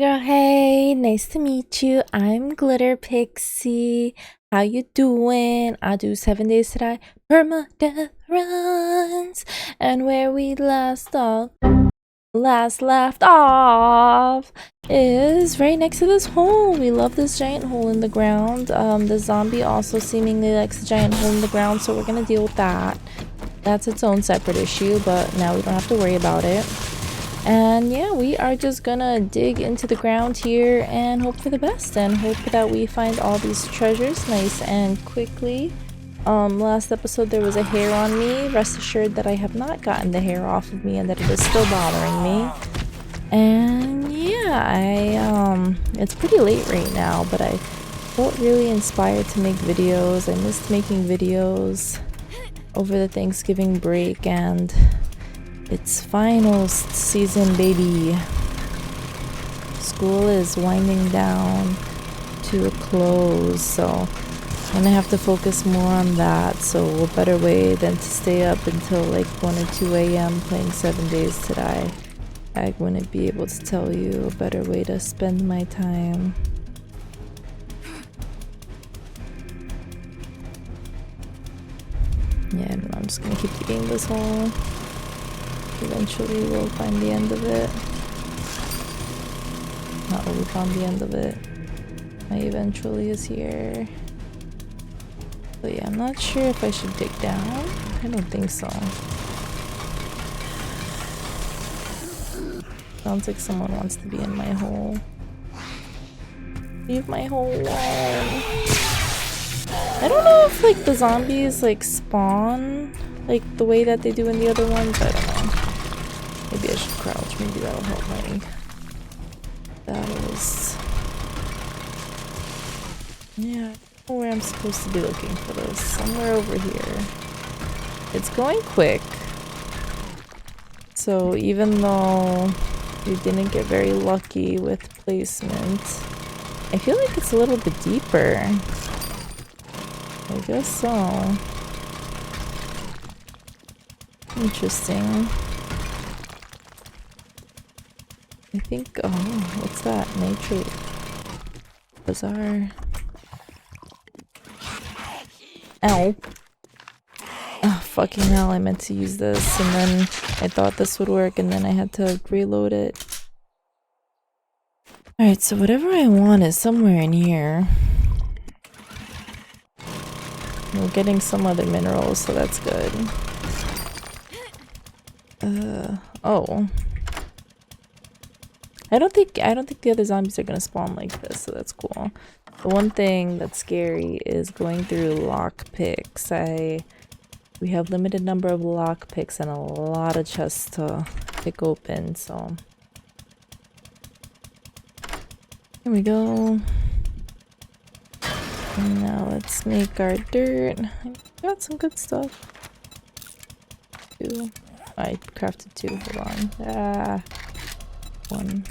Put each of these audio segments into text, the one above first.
girl, hey, nice to meet you. I'm Glitter Pixie. How you doing? I do 7 days today. Perma death runs. And where we last left off is right next to this hole. We love this giant hole in the ground. The zombie also seemingly likes a giant hole in the ground, so we're gonna deal with that. That's its own separate issue, but now we don't have to worry about it. And yeah, we are just gonna dig into the ground here and hope for the best and hope that we find all these treasures nice and quickly. Last episode there was a hair on me. Rest assured that I have not gotten the hair off of me and that it is still bothering me. And yeah, it's pretty late right now, but I felt really inspired to make videos. I missed making videos over the Thanksgiving break, and it's finals season, baby. School is winding down to a close, so I'm gonna have to focus more on that. So what better way than to stay up until like 1 or 2 a.m. playing 7 days today. I wouldn't be able to tell you a better way to spend my time. Yeah, I'm just gonna keep digging this hole. Eventually we'll find the end of it. Not really found the end of it. My eventually is here. But yeah, I'm not sure if I should dig down. I don't think so. Sounds like someone wants to be in my hole. Leave my hole alone. I don't know if like the zombies like spawn like the way that they do in the other ones. I don't know. Maybe I should crouch. Maybe that'll help my battles. Yeah, I don't know where I'm supposed to be looking for this. Somewhere over here. It's going quick. So even though we didn't get very lucky with placement, I feel like it's a little bit deeper. I guess so. Interesting. I think, oh, what's that? Nitrate. Bizarre. Ow. Oh, fucking hell, I meant to use this and then I thought this would work and then I had to reload it. Alright, so whatever I want is somewhere in here. We're getting some other minerals, so that's good. Oh. I don't think the other zombies are gonna spawn like this, so that's cool. The one thing that's scary is going through lockpicks. We have limited number of lockpicks and a lot of chests to pick open, so here we go. And now let's make our dirt. I got some good stuff. I crafted 2, hold on. 1.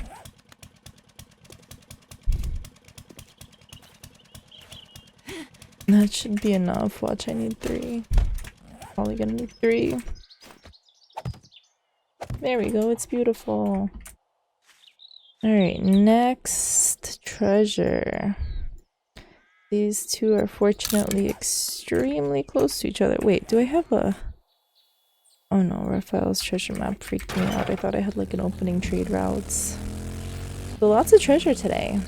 That should be enough. Watch, I need 3. Probably gonna need 3. There we go, it's beautiful. Alright, next treasure. These two are fortunately extremely close to each other. Wait, do I have a... Oh no, Raphael's treasure map freaked me out. I thought I had like an opening trade routes. So lots of treasure today.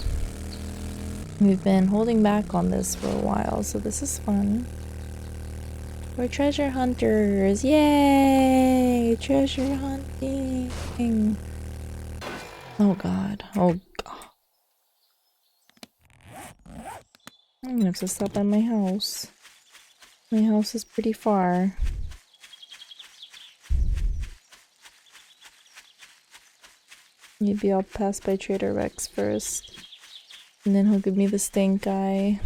We've been holding back on this for a while, so this is fun. We're treasure hunters! Yay! Treasure hunting! Oh god. Oh god. I'm gonna have to stop at my house. My house is pretty far. Maybe I'll pass by Trader Rex first. And then he'll give me the stink eye.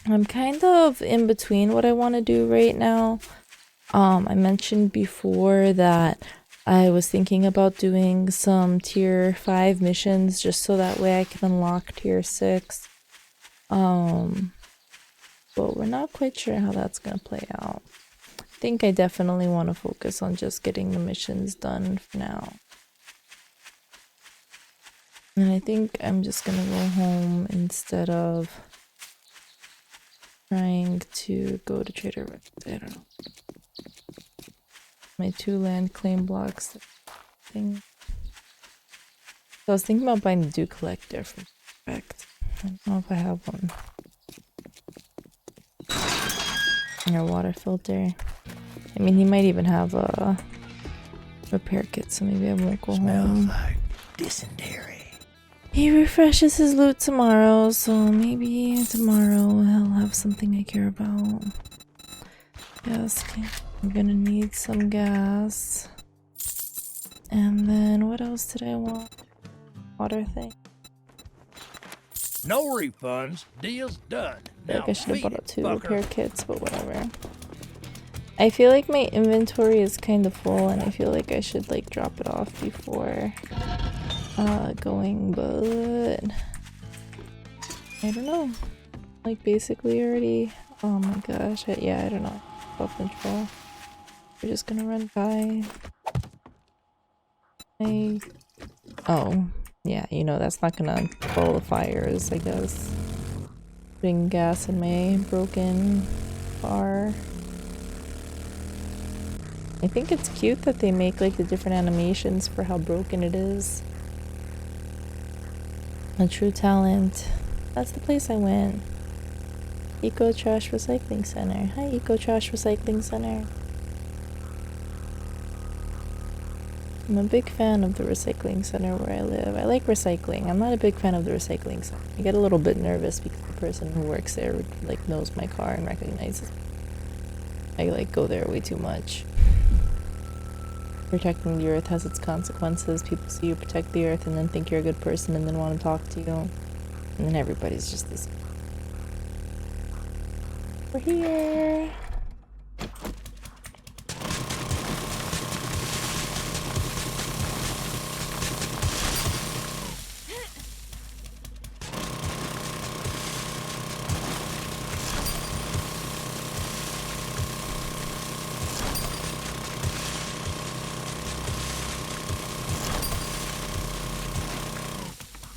I'm kind of in between what I want to do right now. I mentioned before that I was thinking about doing some tier 5 missions just so that way I can unlock tier 6. But we're not quite sure how that's gonna play out. I think I definitely want to focus on just getting the missions done for now. And I think I'm just gonna go home instead of trying to go to Trader Joe's. I don't know. My 2 land claim blocks thing. So I was thinking about buying the dew collector from Perfect. I don't know if I have one. And our water filter. I mean, he might even have a repair kit, so maybe I won't go home. Like dysentery. He refreshes his loot tomorrow, so maybe tomorrow he'll have something I care about. Yes, okay. I'm gonna need some gas. And then what else did I want? Water thing. No refunds. Deal's done. I feel like I should have bought feed out it, 2 fucker. repair kits, but whatever. I feel like my inventory is kind of full, and I feel like I should like drop it off before going, but I don't know. Like basically already. Oh my gosh. Yeah, I don't know. Self control. We're just gonna run by. Oh, yeah, you know, that's not gonna follow the fires, I guess. Putting gas in my broken car. I think it's cute that they make like the different animations for how broken it is. A true talent. That's the place I went. Eco Trash Recycling Center. Hi, Eco Trash Recycling Center. I'm a big fan of the recycling center where I live. I like recycling. I'm not a big fan of the recycling center. I get a little bit nervous because the person who works there like knows my car and recognizes me. I like go there way too much. Protecting the earth has its consequences. People see you protect the earth and then think you're a good person and then want to talk to you. And then everybody's just this. We're here.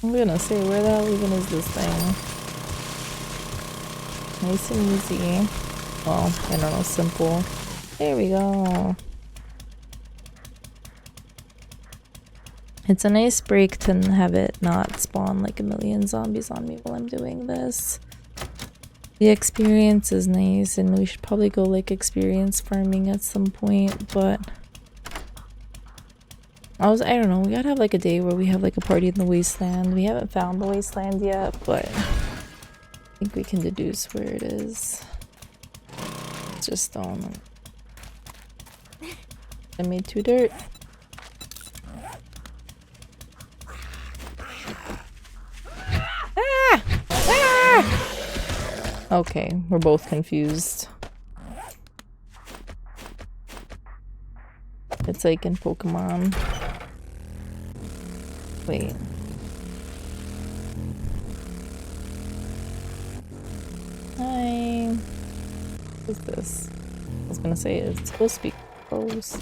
I'm gonna say, where the hell even is this thing? Nice and easy. Well, I don't know, simple. There we go. It's a nice break to have it not spawn like a million zombies on me while I'm doing this. The experience is nice, and we should probably go like experience farming at some point, but I don't know, we gotta have like a day where we have like a party in the wasteland. We haven't found the wasteland yet, but I think we can deduce where it is. Just don't. I made 2 dirt. Ah! Ah! Okay, we're both confused. It's like in Pokemon. Wait. Hi. What is this? I was gonna say it's supposed to be close.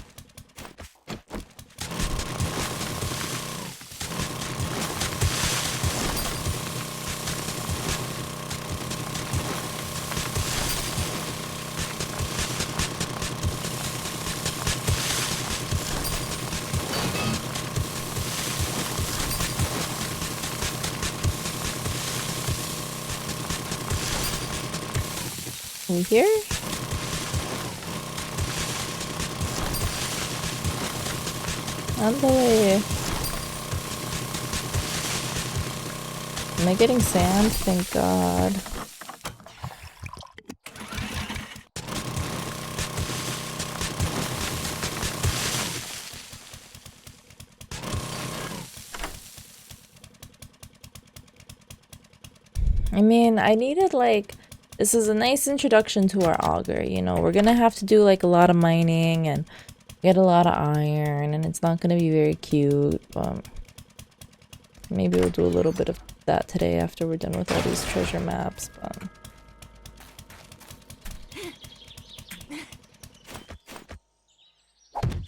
We here? On the way. Am I getting sand? Thank God. I mean, I needed like, this is a nice introduction to our auger, you know, we're gonna have to do like a lot of mining and get a lot of iron, and it's not gonna be very cute, but maybe we'll do a little bit of that today after we're done with all these treasure maps, but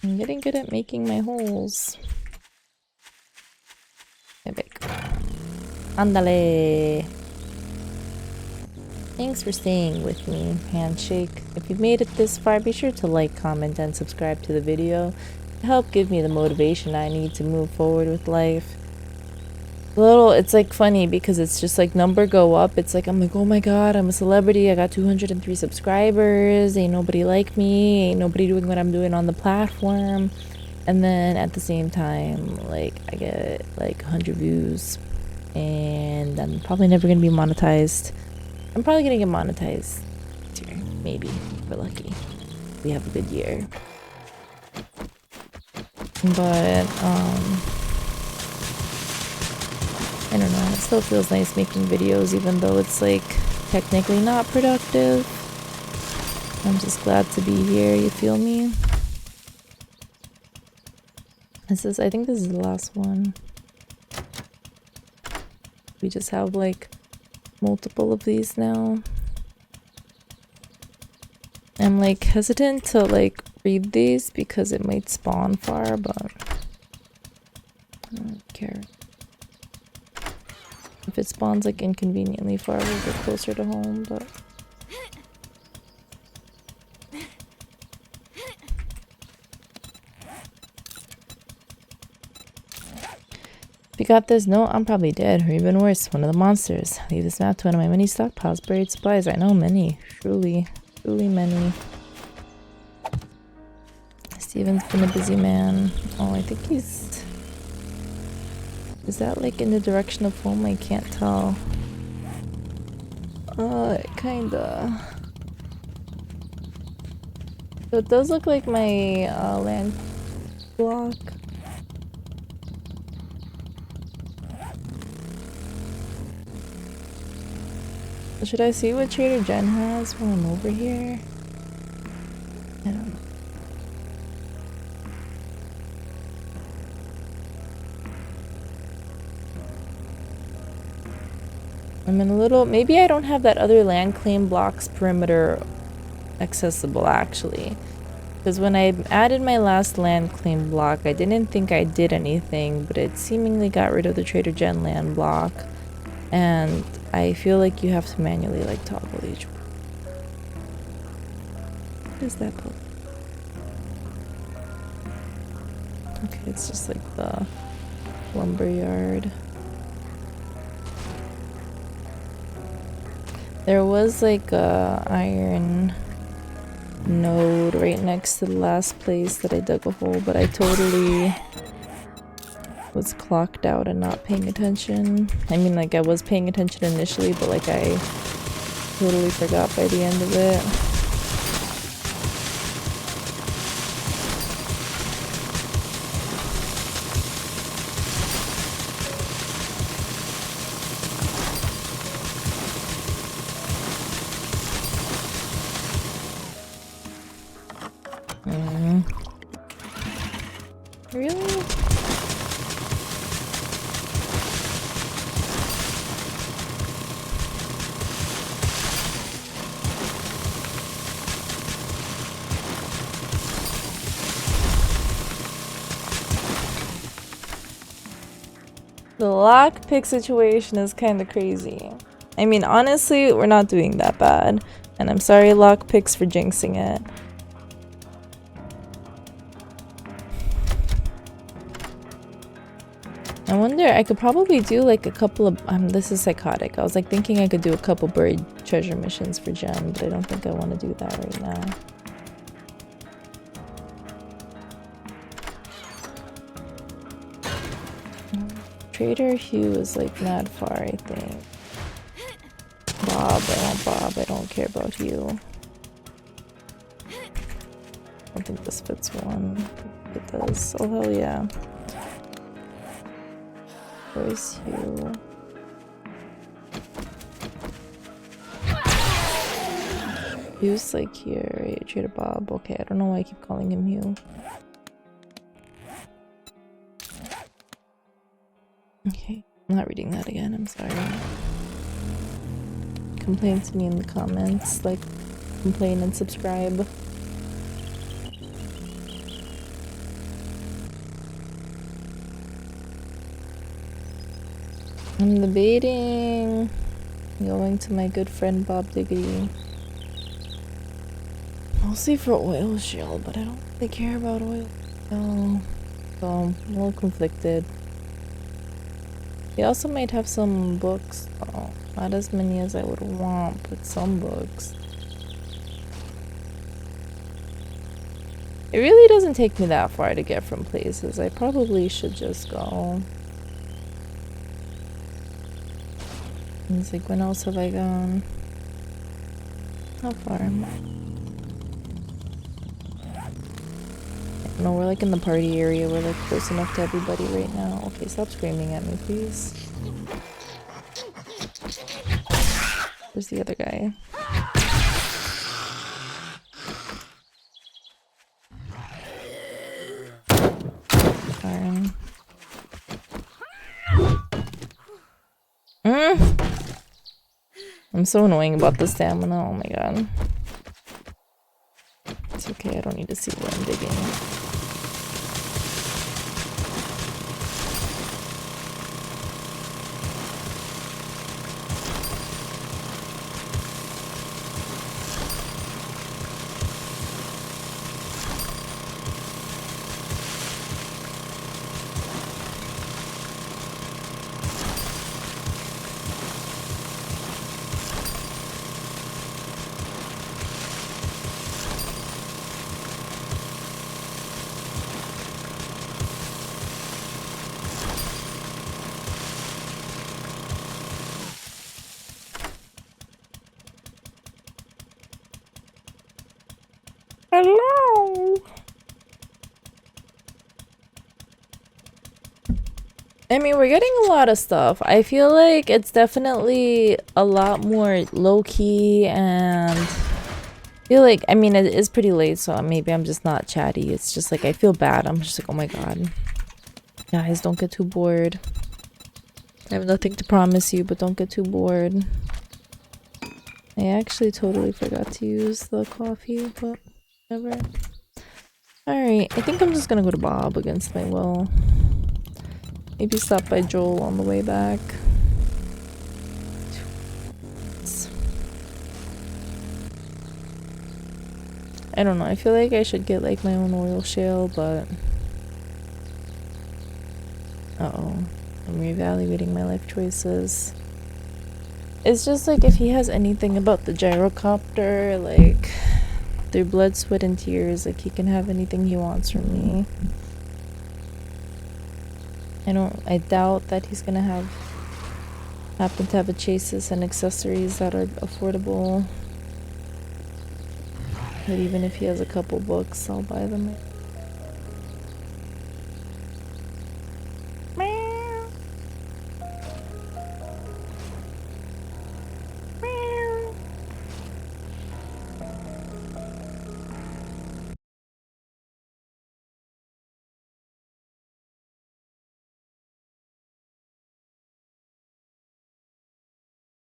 I'm getting good at making my holes. Okay, big. Andale. Thanks for staying with me. Handshake. If you've made it this far, be sure to like, comment, and subscribe to the video to help give me the motivation I need to move forward with life. It's like funny because it's just like number go up. It's like I'm like, oh my god, I'm a celebrity. I got 203 subscribers. Ain't nobody like me. Ain't nobody doing what I'm doing on the platform. And then at the same time, like I get like 100 views, and I'm probably never gonna be monetized. I'm probably gonna get monetized this year, maybe. If we're lucky. We have a good year. But I don't know, it still feels nice making videos even though it's like technically not productive. I'm just glad to be here, you feel me? I think this is the last one. We just have like multiple of these now. I'm like hesitant to like read these because it might spawn far, but I don't care. If it spawns like inconveniently far, we'll get closer to home, but if you got this note, I'm probably dead, or even worse, one of the monsters. Leave this map to one of my many stockpiles, buried supplies. I know many. Truly many. Steven's been a busy man. Oh, I think he's... Is that like in the direction of home? I can't tell. Kinda. So it does look like my land block. Should I see what Trader Jen has when I'm over here? I don't know. I'm in a little... Maybe I don't have that other land claim block's perimeter accessible, actually. Because when I added my last land claim block, I didn't think I did anything, but it seemingly got rid of the Trader Jen land block. And I feel like you have to manually, like, toggle each one. What is that called? Okay, it's just like the lumber yard. There was like a iron node right next to the last place that I dug a hole, but I totally was clocked out and not paying attention. I mean, like I was paying attention initially, but like I totally forgot by the end of it. Really? The lockpick situation is kind of crazy. I mean, honestly, we're not doing that bad. And I'm sorry, lockpicks, for jinxing it. I wonder, I could probably do like a couple of, this is psychotic. I was like thinking I could do a couple buried treasure missions for Jen, but I don't think I want to do that right now. Trader Hugh is like not far, I think. Bob, I don't care about you. I don't think this fits one. It does. Oh hell yeah. Where's Hugh? Hugh's like here, right? Trader Bob. Okay, I don't know why I keep calling him Hugh. Okay, I'm not reading that again, I'm sorry. Complain to me in the comments, like, complain and subscribe. I'm debating going to my good friend Bob Diggity. Mostly for oil shale, but I don't really care about oil. No. So I'm a little conflicted. He also might have some books. Oh, not as many as I would want, but some books. It really doesn't take me that far to get from places. I probably should just go. It's like, when else have I gone? How far am I? No, we're like in the party area. We're like close enough to everybody right now. Okay, stop screaming at me, please. Where's the other guy? Darn. I'm so annoying about the stamina. Oh my god. It's okay, I don't need to see where I'm digging. Hello! I mean, we're getting a lot of stuff. I feel like it's definitely a lot more low-key, and I feel like, I mean, it is pretty late, so maybe I'm just not chatty. It's just like, I feel bad. I'm just like, oh my god. Guys, don't get too bored. I have nothing to promise you, but don't get too bored. I actually totally forgot to use the coffee, but whatever. Alright, I think I'm just gonna go to Bob against my will. Maybe stop by Joel on the way back. I don't know, I feel like I should get like my own oil shale, but... Uh-oh. I'm reevaluating my life choices. It's just like, if he has anything about the gyrocopter, like... through blood, sweat, and tears, like he can have anything he wants from me. I doubt that he's gonna happen to have a chasis and accessories that are affordable. But even if he has a couple books, I'll buy them.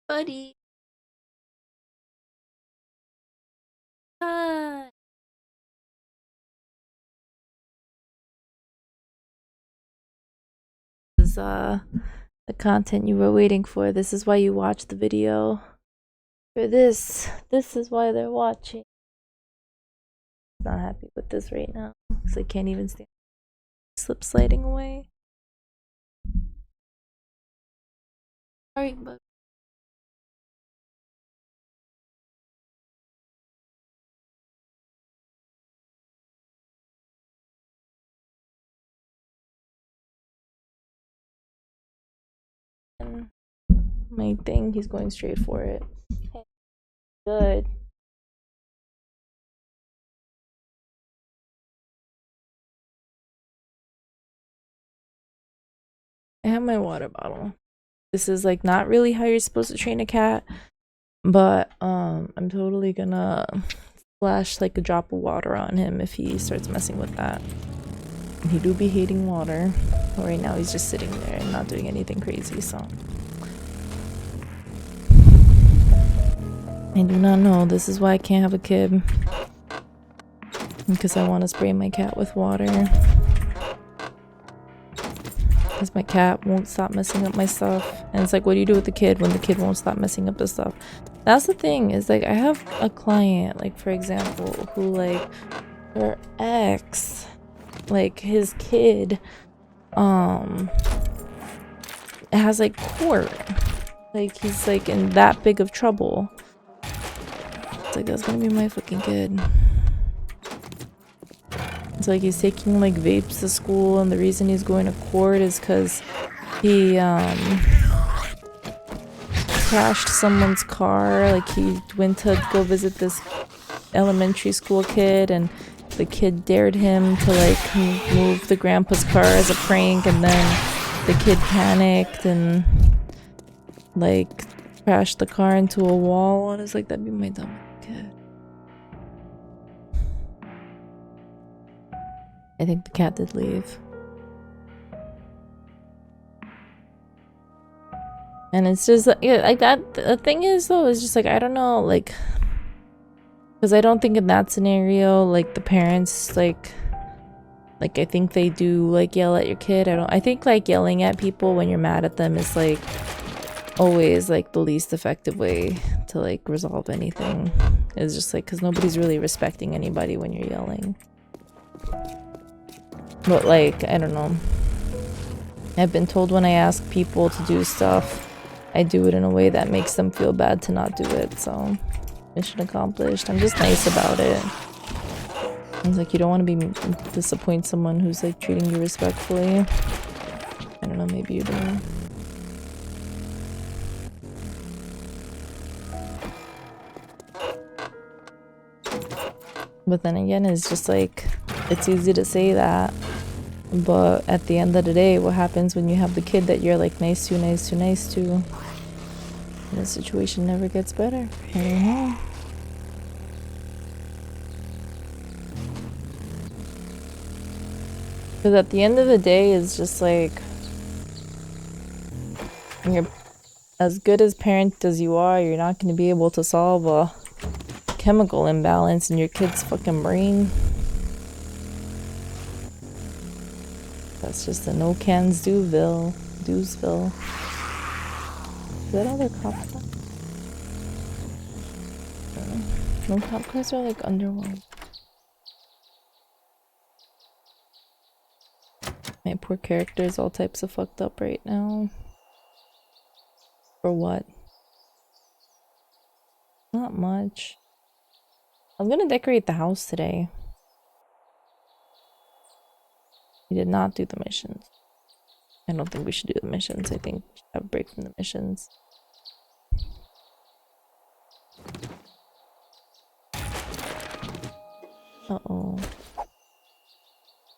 Buddy. Hi. This is the content you were waiting for. This is why you watched the video. For this is why they're watching. Not happy with this right now because I can't even stand slip sliding away. Alright, but my thing, he's going straight for it. Good. I have my water bottle. This is like not really how you're supposed to train a cat, but I'm totally gonna splash like a drop of water on him if he starts messing with that. He do be hating water. Right now he's just sitting there and not doing anything crazy, so I do not know. This is why I can't have a kid. Because I want to spray my cat with water. because my cat won't stop messing up my stuff. And it's like, what do you do with the kid when the kid won't stop messing up the stuff? That's the thing, is like, I have a client, like, for example, who, like, her ex, like, his kid, has, like, court. Like, he's, like, in that big of trouble. It's like, that's gonna be my fucking kid. It's like he's taking like vapes to school, and the reason he's going to court is because he crashed someone's car. Like, he went to go visit this elementary school kid, and the kid dared him to like move the grandpa's car as a prank, and then the kid panicked and like crashed the car into a wall. And it's like, that'd be my dumb kid. I think the cat did leave. And it's just like, yeah, like that. The thing is though, is just like, I don't know, like, because I don't think in that scenario, like the parents, like I think they do like yell at your kid. I think like yelling at people when you're mad at them is like always like the least effective way to like resolve anything. It's just like, because nobody's really respecting anybody when you're yelling. But like, I don't know. I've been told when I ask people to do stuff, I do it in a way that makes them feel bad to not do it. So, mission accomplished. I'm just nice about it. It's like, you don't want to be disappoint someone who's like treating you respectfully. I don't know, maybe you do. But then again, it's just like, it's easy to say that, but at the end of the day, what happens when you have the kid that you're like nice to, and the situation never gets better? I don't know. Because at the end of the day, it's just like, you're as good as parent as you are, you're not going to be able to solve a chemical imbalance in your kid's fucking brain. That's just a no cans do'sville. Is that all their cop cars? No, cop cars are like underwhelmed. My poor character is all types of fucked up right now. For what? Not much. I was gonna decorate the house today. We did not do the missions. I don't think we should do the missions. I think we should have a break from the missions. Uh-oh.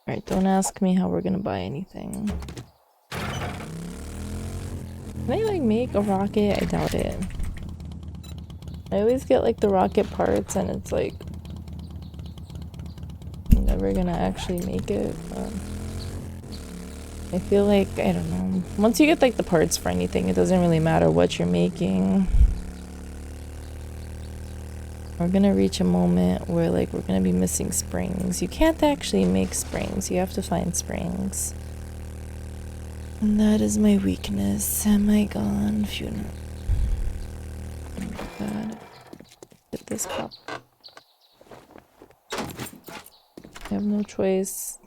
Alright, don't ask me how we're gonna buy anything. Can I like make a rocket? I doubt it. I always get like the rocket parts and it's like I'm never gonna actually make it, but I feel like, I don't know. Once you get like the parts for anything, it doesn't really matter what you're making. We're gonna reach a moment where like we're gonna be missing springs. You can't actually make springs, you have to find springs. And that is my weakness. Am I gone? Phew, no. Oh my god. Get this cup. I have no choice.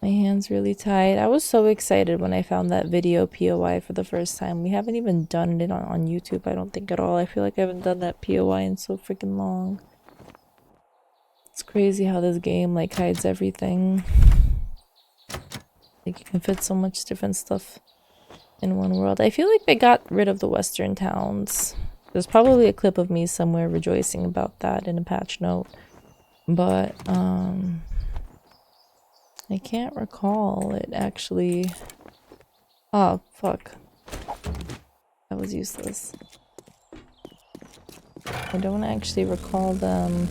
My hand's really tied. I was so excited when I found that video POI for the first time. We haven't even done it on YouTube, I don't think, at all. I feel like I haven't done that POI in so freaking long. It's crazy how this game like hides everything. Like, you can fit so much different stuff in one world. I feel like they got rid of the western towns. There's probably a clip of me somewhere rejoicing about that in a patch note. But, I can't recall it actually. Oh, fuck. That was useless. I don't actually recall them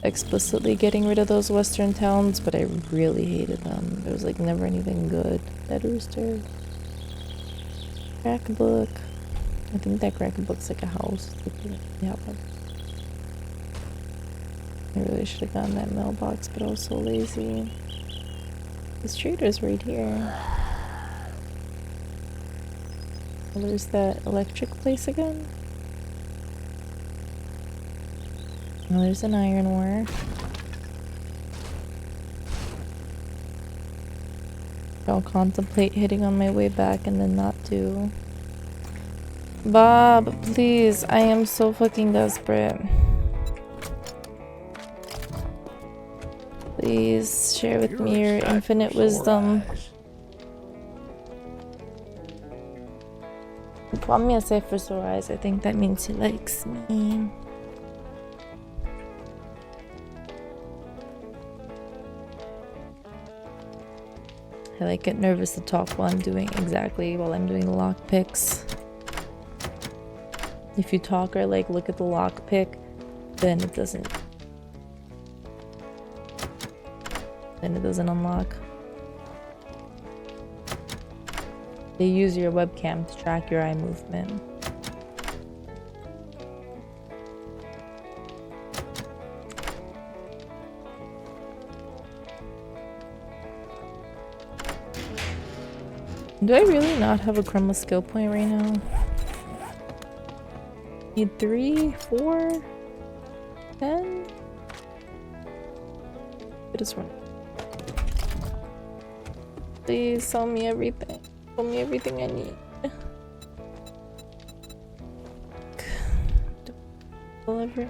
explicitly getting rid of those western towns, but I really hated them. There was like never anything good. Dead rooster. Crack book. I think that crack book's like a house. Yeah. I really should have gotten that mailbox, but I was so lazy. This trader's right here. Oh, there's that electric place again. Oh, there's an iron ore. I'll contemplate hitting on my way back and then not do. Bob, please, I am so fucking desperate. Please share with me your infinite wisdom. Want me to say for sore eyes? I think that means he likes me. I like get nervous to talk while I'm doing the lock picks. If you talk or like look at the lock pick, then it doesn't unlock. They use your webcam to track your eye movement. Do I really not have a Kremla skill point right now? Need 3, 4, 10? It is running. Please sell me everything. Sell me everything I need. Deliver.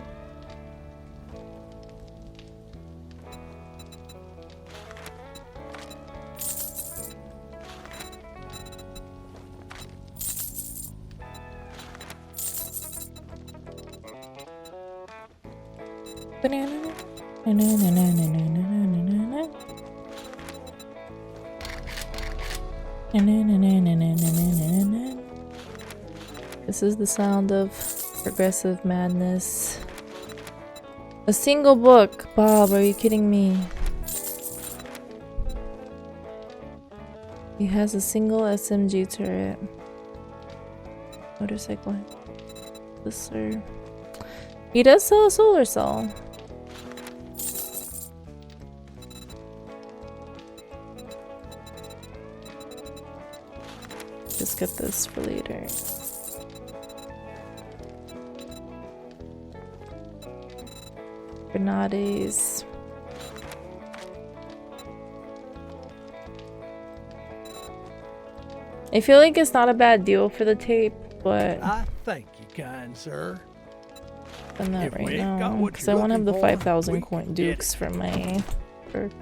Banana. This is the sound of progressive madness. A single book! Bob, are you kidding me? He has a single SMG turret. Motorcycle. This sir. He does sell a solar cell. Just get this for later. Grenades. I feel like it's not a bad deal for the tape, but I thank you, kind sir. I'm not If right we ain't got now what because I you're want to have the looking for, 5,000 we coin can get dukes for my perk.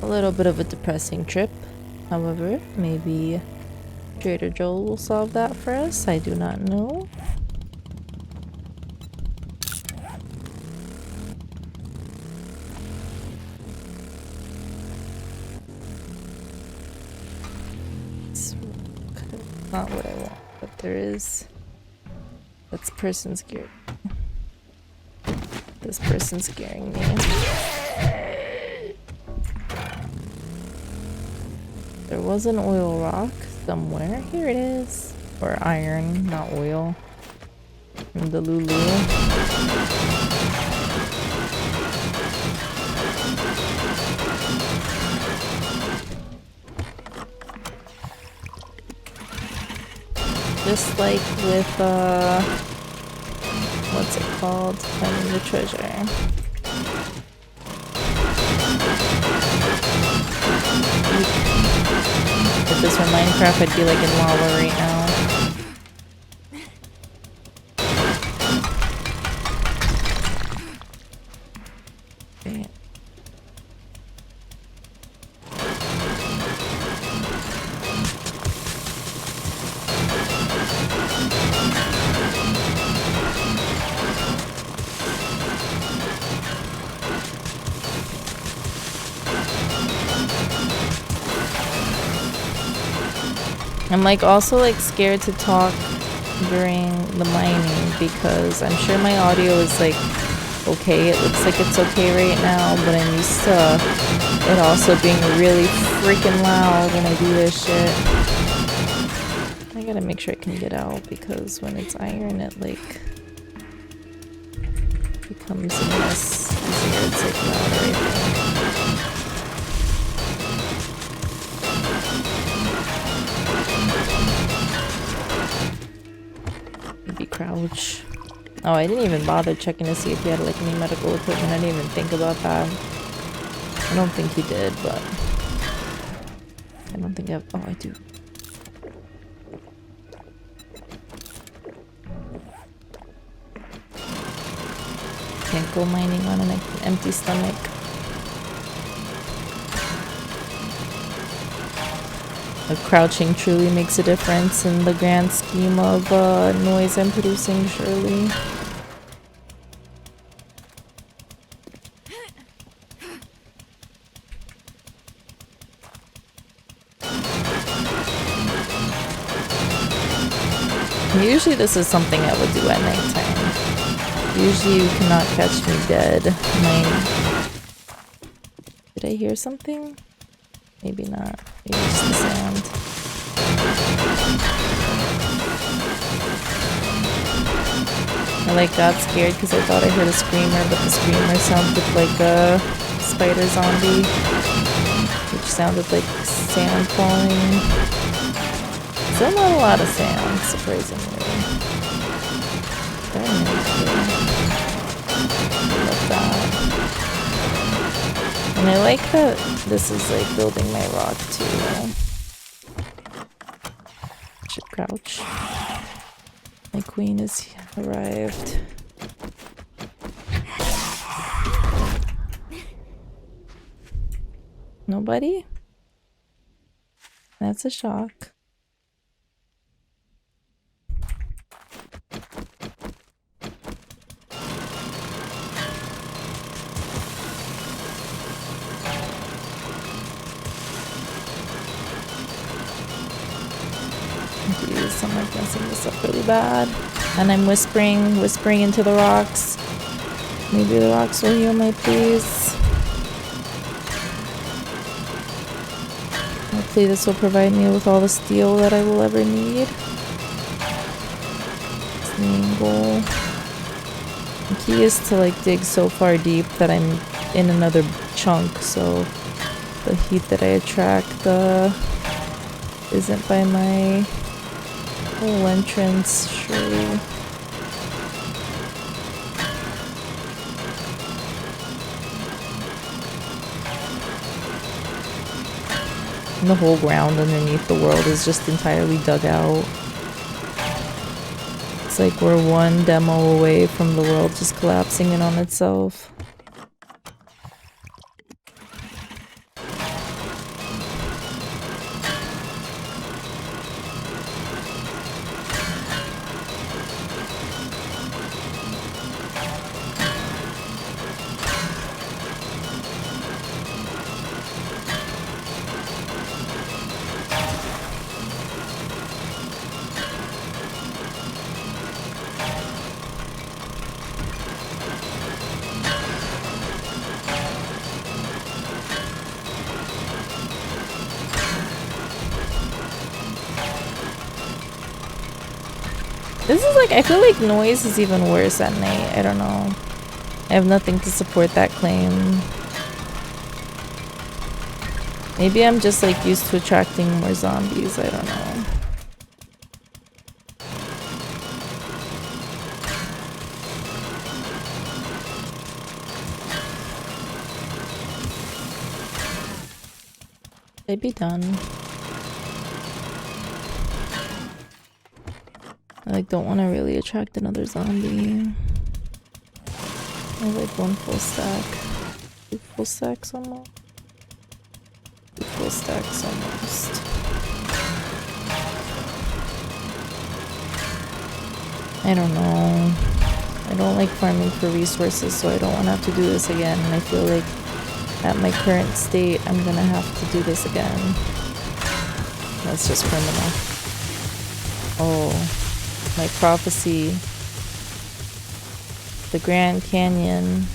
A little bit of a depressing trip. However, maybe Trader Joel will solve that for us. I do not know. It's kind of not what I want, but there is. That's person scared. This person's scaring me. There was an oil rock somewhere. Here it is. Or iron, not oil. From the Lulu. Just like with, what's it called? Finding the treasure. If this were Minecraft, I'd be like in lava right now. Okay. I'm like also like scared to talk during the mining because I'm sure my audio is like okay. It looks like it's okay right now, but I'm used to it also being really freaking loud when I do this shit. I gotta make sure I can get out because when it's iron it like comes in this easier. It's like louder, I think. Maybe crouch. Oh, I didn't even bother checking to see if he had like any medical equipment. I didn't even think about that. I don't think he did, but I don't think I've. Oh, I do. Can't go mining on an empty stomach. But crouching truly makes a difference in the grand scheme of noise I'm producing, surely. Usually this is something I would do at nighttime. Usually you cannot catch me dead. Did I hear something? Maybe not. Maybe just the sound. I like got scared because I thought I heard a screamer, but the screamer sounded like a spider zombie, which sounded like sand falling. Still not a lot of sand, surprisingly. Very nice. I love that. And I like that this is like building my rock too. Should crouch. My queen has arrived. Nobody? That's a shock. Jeez, I'm like messing this up really bad. And I'm whispering into the rocks. Maybe the rocks will heal my pleas. Hopefully this will provide me with all the steel that I will ever need. That's the main goal. The key is to like dig so far deep that I'm in another chunk, so the heat that I attract isn't by my whole entrance, surely. And the whole ground underneath the world is just entirely dug out. It's like we're one demo away from the world just collapsing in on itself. This is like, I feel like noise is even worse at night. I don't know. I have nothing to support that claim. Maybe I'm just like used to attracting more zombies. I don't know. They'd be done. I like don't want to really attract another zombie. I have like one full stack. 2 full stacks almost. 2 full stacks almost. I don't know. I don't like farming for resources, so I don't want to have to do this again. And I feel like at my current state, I'm gonna have to do this again. That's just criminal. Oh. My prophecy, the Grand Canyon.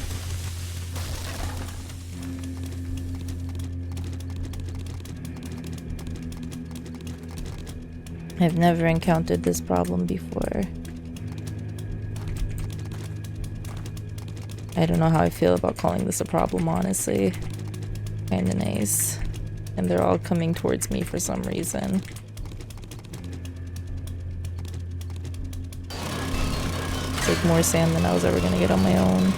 I've never encountered this problem before. I don't know how I feel about calling this a problem, honestly. Kinda nice. And they're all coming towards me for some reason. It's like more sand than I was ever gonna get on my own.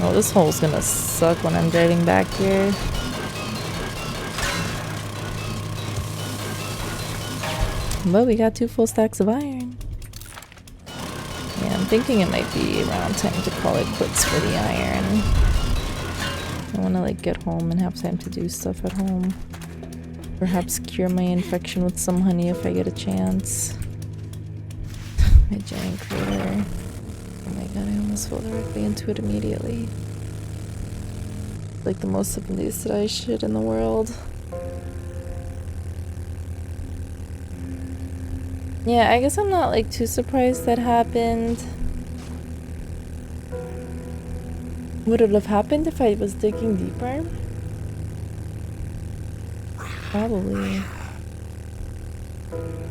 Oh, this hole's gonna suck when I'm driving back here. But we got 2 full stacks of iron. Yeah, I'm thinking it might be around time to call it quits for the iron. I wanna like get home and have time to do stuff at home. Perhaps cure my infection with some honey if I get a chance. My giant crater. Oh my god, I almost fell directly into it immediately. Like the most synchronized shit in the world. Yeah, I guess I'm not like too surprised that happened. Would it have happened if I was digging deeper? Probably.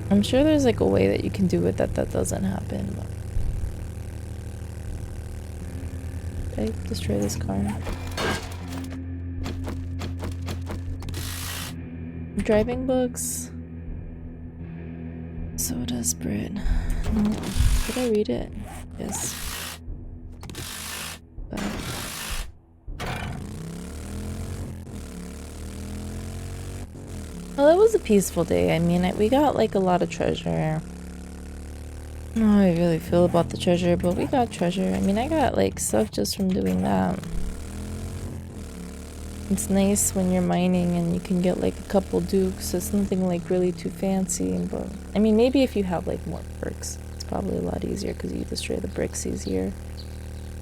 I'm sure there's like a way that you can do it that doesn't happen. But... Did I destroy this car? Driving books. So desperate. No. Did I read it? Yes. Well, it was a peaceful day. I mean, we got like a lot of treasure. I don't know how I really feel about the treasure, but we got treasure. I mean, I got like stuff just from doing that. It's nice when you're mining and you can get like a couple dukes. It's nothing like really too fancy, but I mean, maybe if you have like more perks, it's probably a lot easier because you destroy the bricks easier.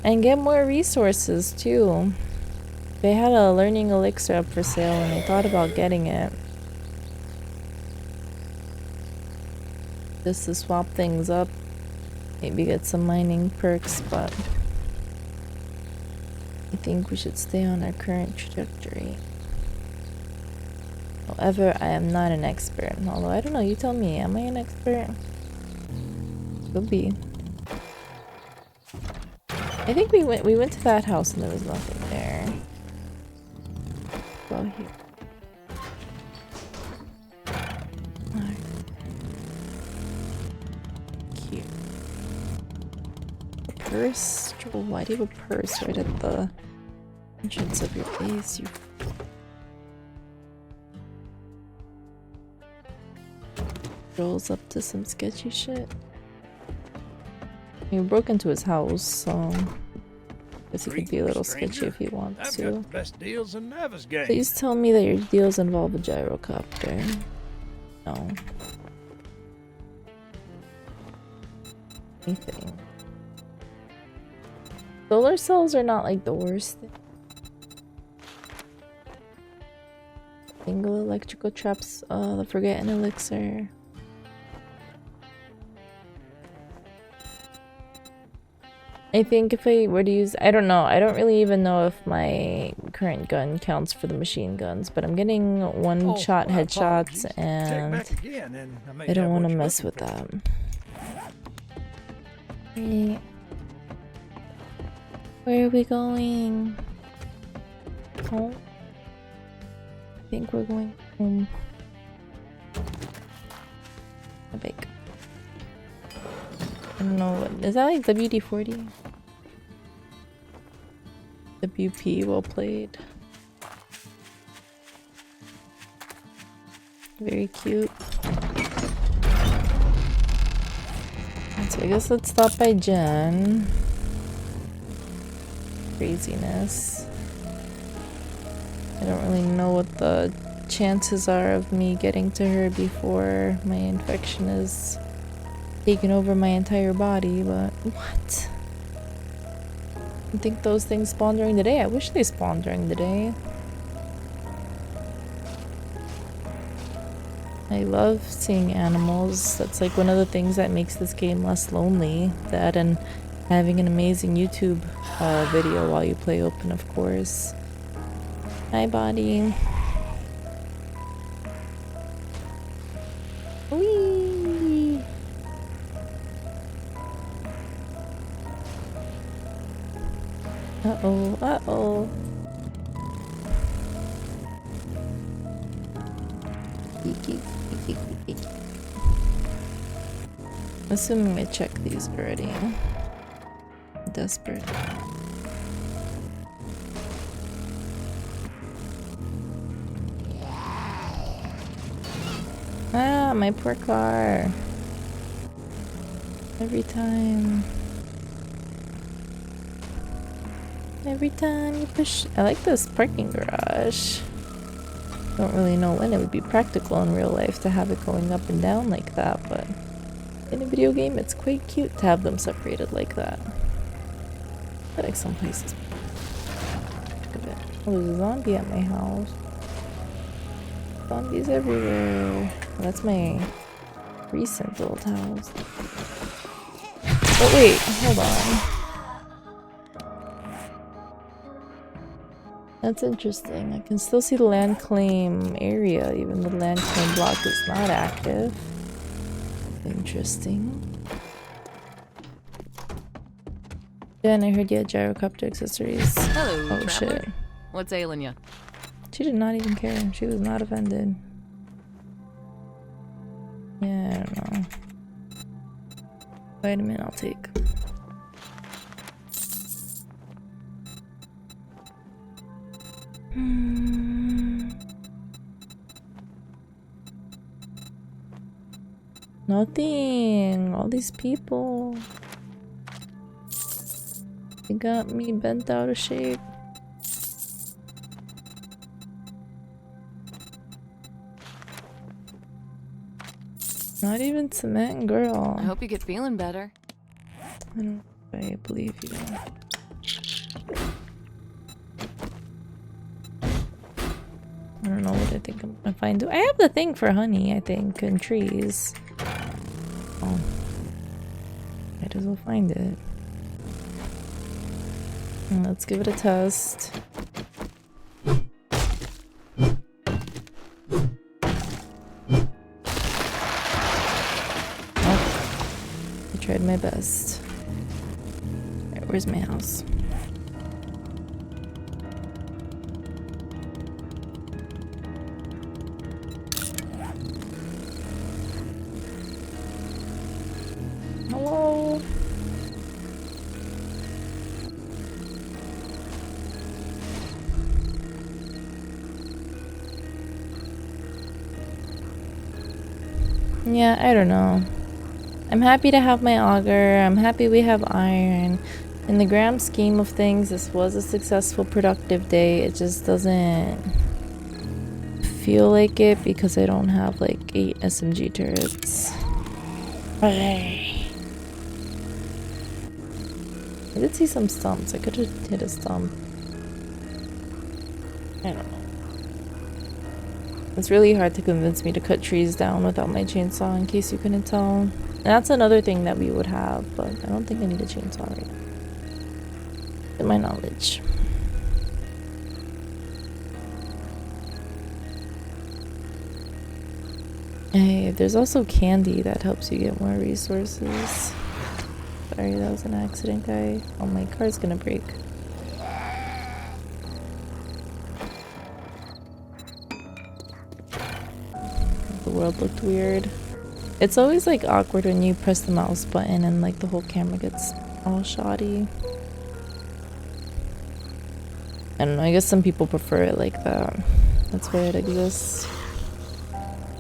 And get more resources too. They had a learning elixir up for sale and I thought about getting it. Just to swap things up. Maybe get some mining perks, but I think we should stay on our current trajectory. However, I am not an expert. Although, I don't know, you tell me, am I an expert? Could be. I think we went to that house and there was nothing there. Go here. Alright. Cute. A purse? Joel, why do you have a purse right at the entrance of your base? You Joel's up to some sketchy shit. You broke into his house, so I guess he could be a little sketchy if he wants to. Got the best deals in Navigating. Please tell me that your deals involve a gyrocopter. No. Anything. Solar cells are not like the worst thing. Single electrical traps, the Forgotten Elixir. I think if I were to use, I don't know, I don't really even know if my current gun counts for the machine guns, but I'm getting one-shot headshots and I don't want to mess with that. Wait. Where are we going? Home? I think we're going home. A big. I don't know what is that, like WD-40? WP, well played. Very cute. So I guess let's stop by Jen. Craziness. I don't really know what the chances are of me getting to her before my infection is taking over my entire body, but what? I think those things spawn during the day. I wish they spawned during the day. I love seeing animals. That's like one of the things that makes this game less lonely. That and having an amazing YouTube video while you play open, of course. Hi, body. Whee! Uh-oh, uh-oh. Assuming I checked these already. Desperate. Ah, my poor car. Every time. Every time you push. I like this parking garage. Don't really know when it would be practical in real life to have it going up and down like that, but in a video game it's quite cute to have them separated like that. I like some places. Look at it. Oh, there's a zombie at my house. Zombies everywhere. Well, that's my recent old house. Oh wait, hold on. That's interesting. I can still see the land claim area, even though the land claim block is not active. Interesting. Jen, I heard you had gyrocopter accessories. Hello, oh traveler. Shit. What's ailing you? She did not even care. She was not offended. Yeah, I don't know. Vitamin I'll take. Nothing. All these people. They got me bent out of shape. Not even cement, girl. I hope you get feeling better. I believe you. I don't know what I think I'm gonna find. I have the thing for honey, I think, and trees. Oh. Might as well find it. And let's give it a test. I tried my best. Alright, where's my house? Hello? Yeah, I don't know. I'm happy to have my auger. I'm happy we have iron. In the grand scheme of things, this was a successful, productive day. It just doesn't feel like it because I don't have like 8 SMG turrets. I did see some stumps. I could have hit a stump. I don't know. It's really hard to convince me to cut trees down without my chainsaw, in case you couldn't tell. And that's another thing that we would have, but I don't think I need a chainsaw right now. To my knowledge. Hey, there's also candy that helps you get more resources. Sorry, that was an accident, guy. Oh, my car's gonna break. The world looked weird. It's always like awkward when you press the mouse button and like the whole camera gets all shoddy. I don't know, I guess some people prefer it like that. That's why it exists.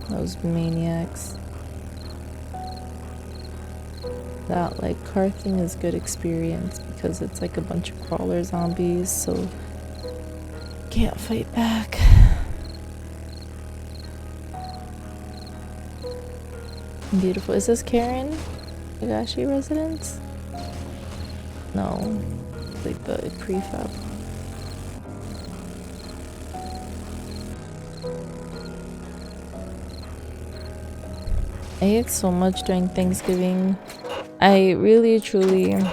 Those maniacs. That like car thing is good experience because it's like a bunch of crawler zombies, so can't fight back. Beautiful. Is this Karen? Higashi residence? No. It's like the prefab. I ate so much during Thanksgiving. I really, truly... I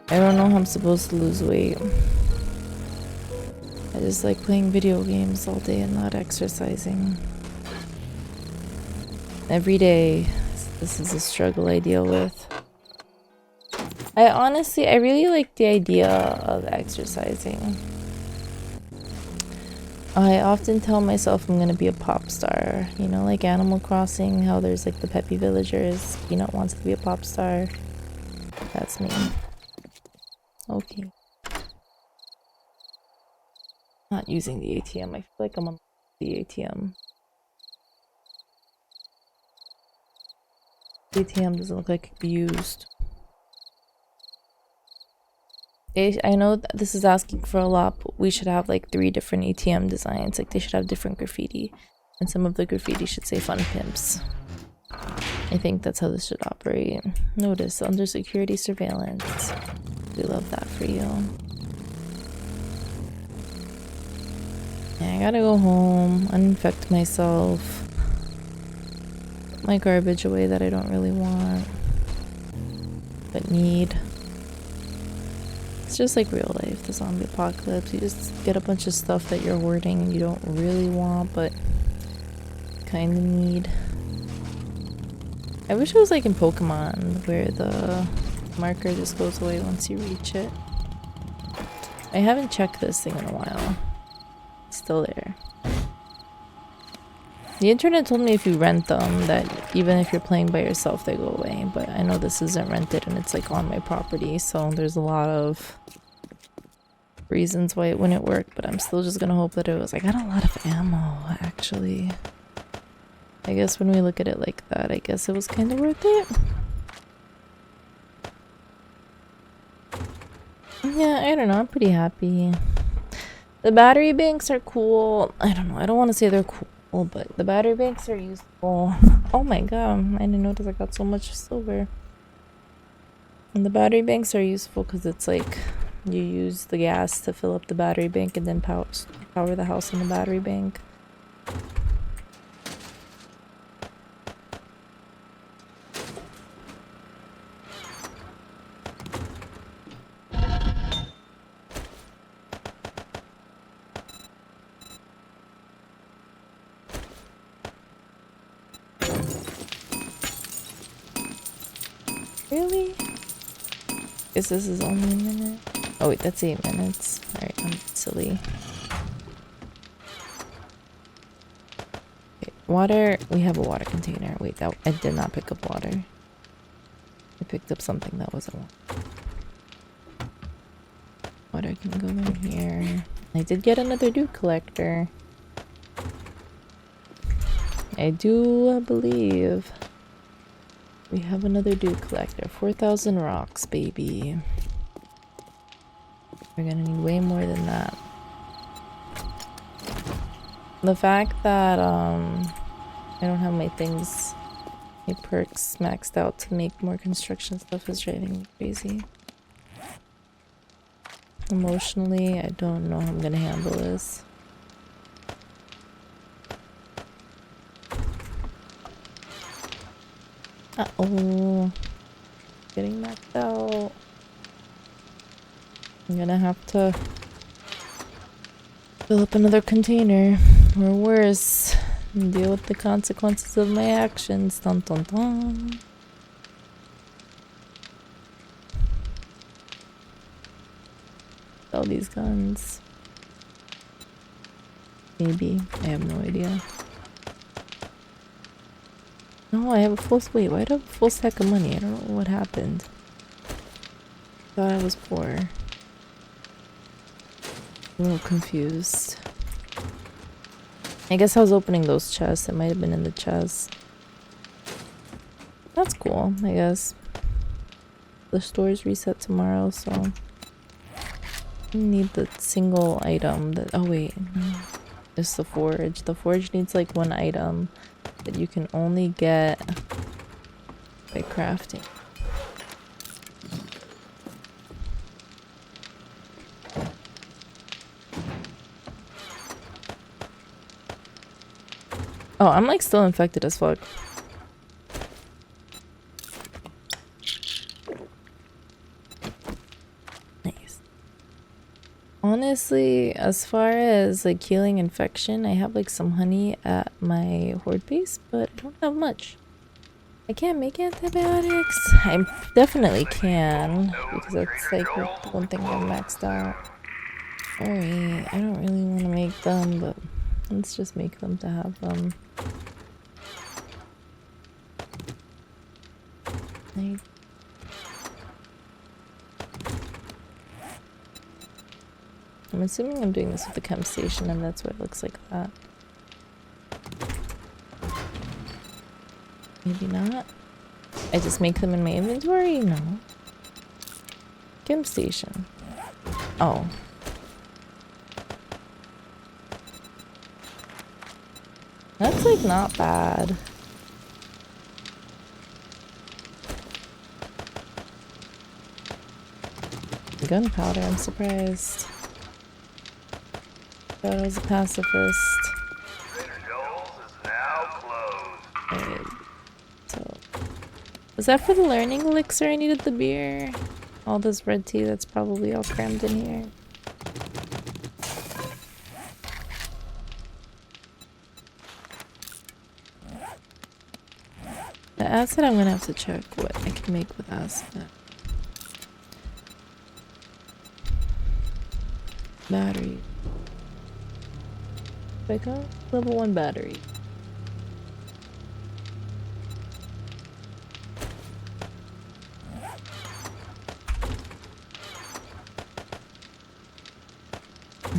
don't know how I'm supposed to lose weight. I just like playing video games all day and not exercising. Every day, this is a struggle I deal with. I really like the idea of exercising. I often tell myself I'm gonna be a pop star. You know, like Animal Crossing, how there's like the peppy villagers. Peanut wants to be a pop star. That's me. Okay. Not using the ATM. I feel like I'm on the ATM. The ATM doesn't look like it could be used. I know that this is asking for a lot, but we should have like 3 different ATM designs. Like they should have different graffiti. And some of the graffiti should say fun pimps. I think that's how this should operate. Notice, under security surveillance. We love that for you. Yeah, I gotta go home, uninfect myself. Put my garbage away that I don't really want. But need. It's just like real life, the zombie apocalypse. You just get a bunch of stuff that you're hoarding and you don't really want, but kind of need. I wish it was like in Pokemon, where the marker just goes away once you reach it. I haven't checked this thing in a while. It's still there. The internet told me if you rent them, that even if you're playing by yourself, they go away. But I know this isn't rented and it's like on my property, so there's a lot of reasons why it wouldn't work. But I'm still just gonna hope that it was. I got a lot of ammo, actually. I guess when we look at it like that, I guess it was kind of worth it. Yeah, I don't know. I'm pretty happy. The battery banks are cool. I don't know. I don't want to say they're cool, but the battery banks are useful. Oh my god. I didn't notice I got so much silver. And the battery banks are useful because it's like you use the gas to fill up the battery bank and then power the house on the battery bank. Really? Guess this is only a minute. Oh wait, that's 8 minutes. Alright, I'm silly. Okay, water. We have a water container. Wait, that I did not pick up water. I picked up something that wasn't water. Water can go in here. I did get another dew collector. I do believe we have another dew collector. 4,000 rocks, baby. We're gonna need way more than that. The fact that I don't have my things, my perks maxed out to make more construction stuff is driving me crazy. Emotionally, I don't know how I'm gonna handle this. Uh-oh. Getting knocked out. I'm gonna have to fill up another container. Or worse, deal with the consequences of my actions. Dun dun dun. Sell these guns. Maybe. I have no idea. No, I have a full... Wait, why do I have a full stack of money? I don't know what happened. Thought I was poor. A little confused. I guess I was opening those chests. It might have been in the chest. That's cool, I guess. The stores reset tomorrow, so... I need the single item that... Oh wait, no. It's the forge. The forge needs like one item that you can only get by crafting. Oh, I'm like still infected as fuck. Nice. Honestly, as far as like healing infection, I have like some honey at my horde base, but I don't have much. I can't make antibiotics. I definitely can, because that's like one thing I'm maxed out. Alright, I don't really want to make them, but let's just make them to have them. Like, I'm assuming I'm doing this with the chem station and that's why it looks like that. Maybe not. I just make them in my inventory? No. Chem station. Oh. That's like not bad. Gunpowder, I'm surprised. Thought I was a pacifist. Alright. So was that for the learning elixir I needed the beer? All this red tea that's probably all crammed in here. The acid, I'm gonna have to check what I can make with acid. Battery. Pick up level 1 battery.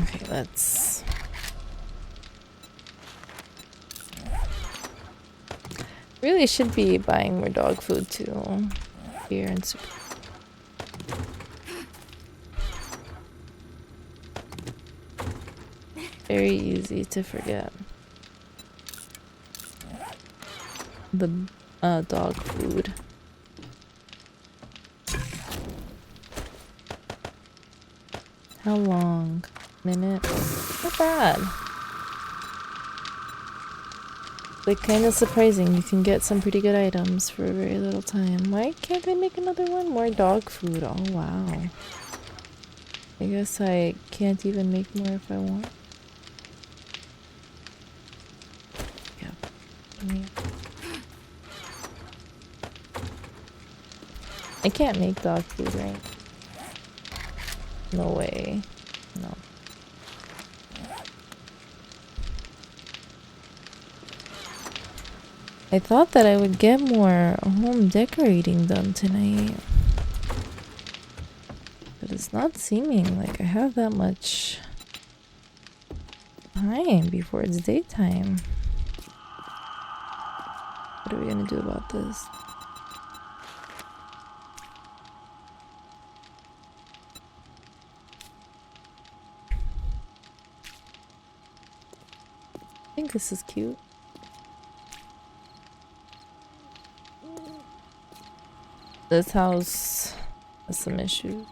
Okay, let's... Really should be buying more dog food too. Beer and soup. Very easy to forget. The dog food. How long? Minute? Not bad. Like kind of surprising. You can get some pretty good items for a very little time. Why can't I make another one? More dog food. Oh wow. I guess I can't even make more if I want. Yeah. I can't make dog food, right? No way. No. I thought that I would get more home decorating done tonight. But it's not seeming like I have that much time before it's daytime. What are we gonna do about this? I think this is cute. This house has some issues.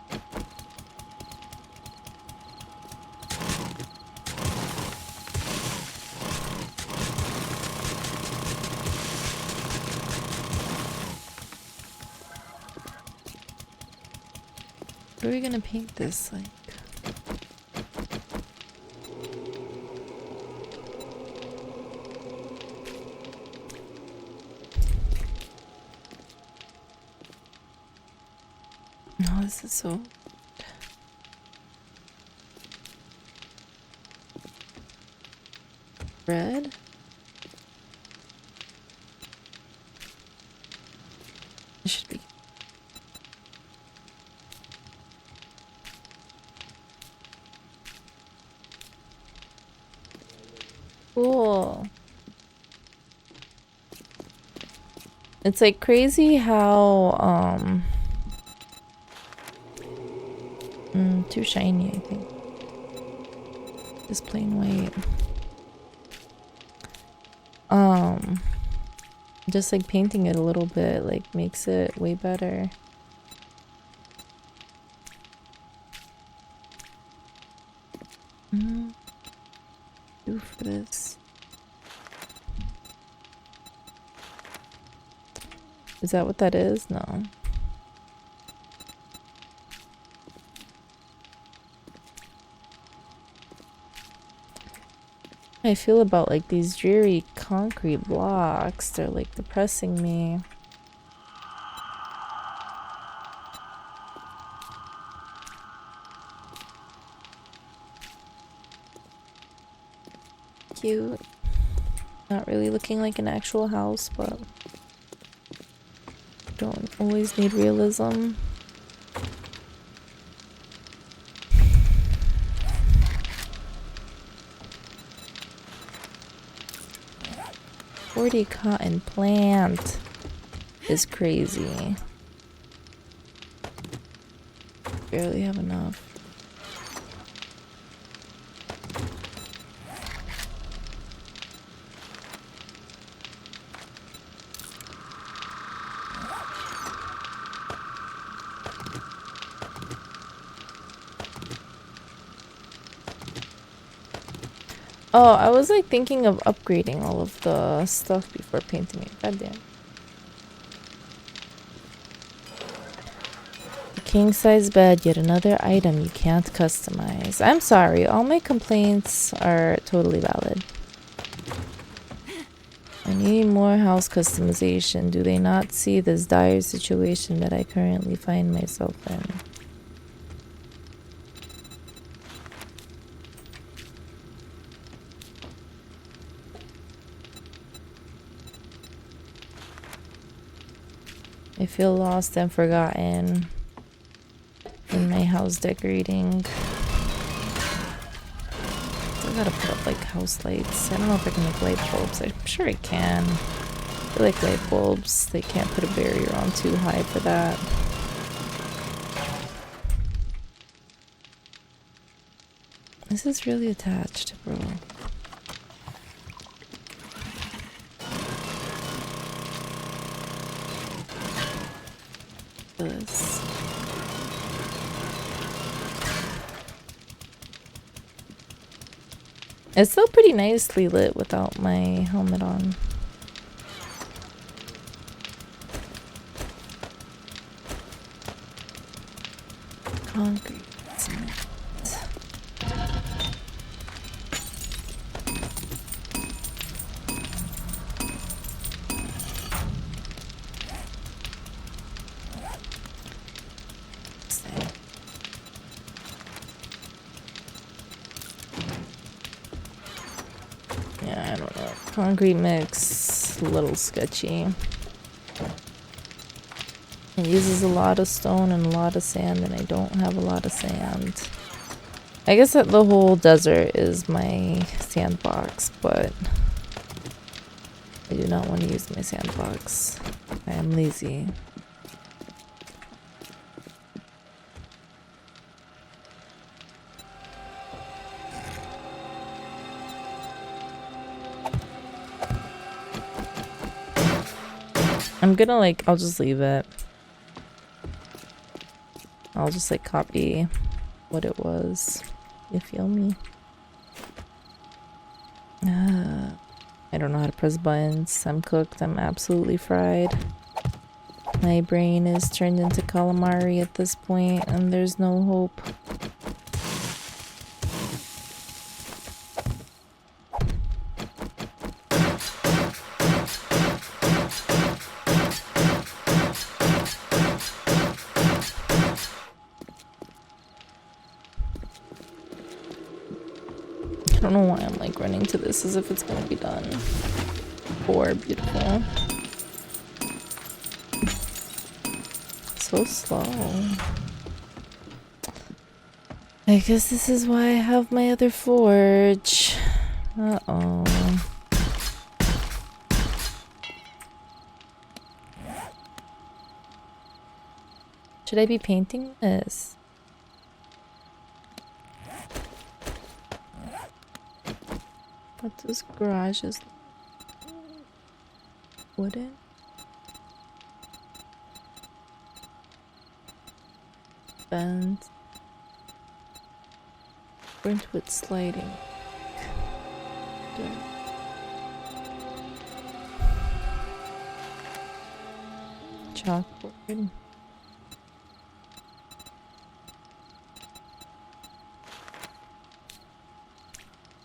What are we gonna paint this like? No, this is so... Red? It should be... Cool. It's like crazy how, too shiny, I think. Just plain white. Just like painting it a little bit, like makes it way better. Do for this. Is that what that is? No. I feel about like these dreary concrete blocks. They're like depressing me. cute. Not really looking like an actual house, but don't always need realism. $40 cotton plant is crazy. Barely have enough. Oh, I was like thinking of upgrading all of the stuff before painting it. Goddamn. King size bed, yet another item you can't customize. I'm sorry, all my complaints are totally valid. I need more house customization. Do they not see this dire situation that I currently find myself in? I feel lost and forgotten in my house decorating. Still gotta put up like house lights. I don't know if I can make light bulbs. I'm sure I can. I feel like light bulbs, they can't put a barrier on too high for that. This is really attached, bro. This. It's still pretty nicely lit without my helmet on. Concrete cement. Yeah, I don't know. Concrete mix, a little sketchy. It uses a lot of stone and a lot of sand, and I don't have a lot of sand. I guess that the whole desert is my sandbox, but I do not want to use my sandbox. I am lazy. I'm gonna like, I'll just leave it. I'll just like copy what it was. You feel me? I don't know how to press buttons. I'm cooked. I'm absolutely fried. My brain is turned into calamari at this point, and there's no hope. I don't know why I'm like running to this as if it's gonna be done. Poor, beautiful. So slow. I guess this is why I have my other forge. Uh-oh. Should I be painting this? What this garage is wooden? Bend. Burnt wood sliding. Dirt. Chalkboard.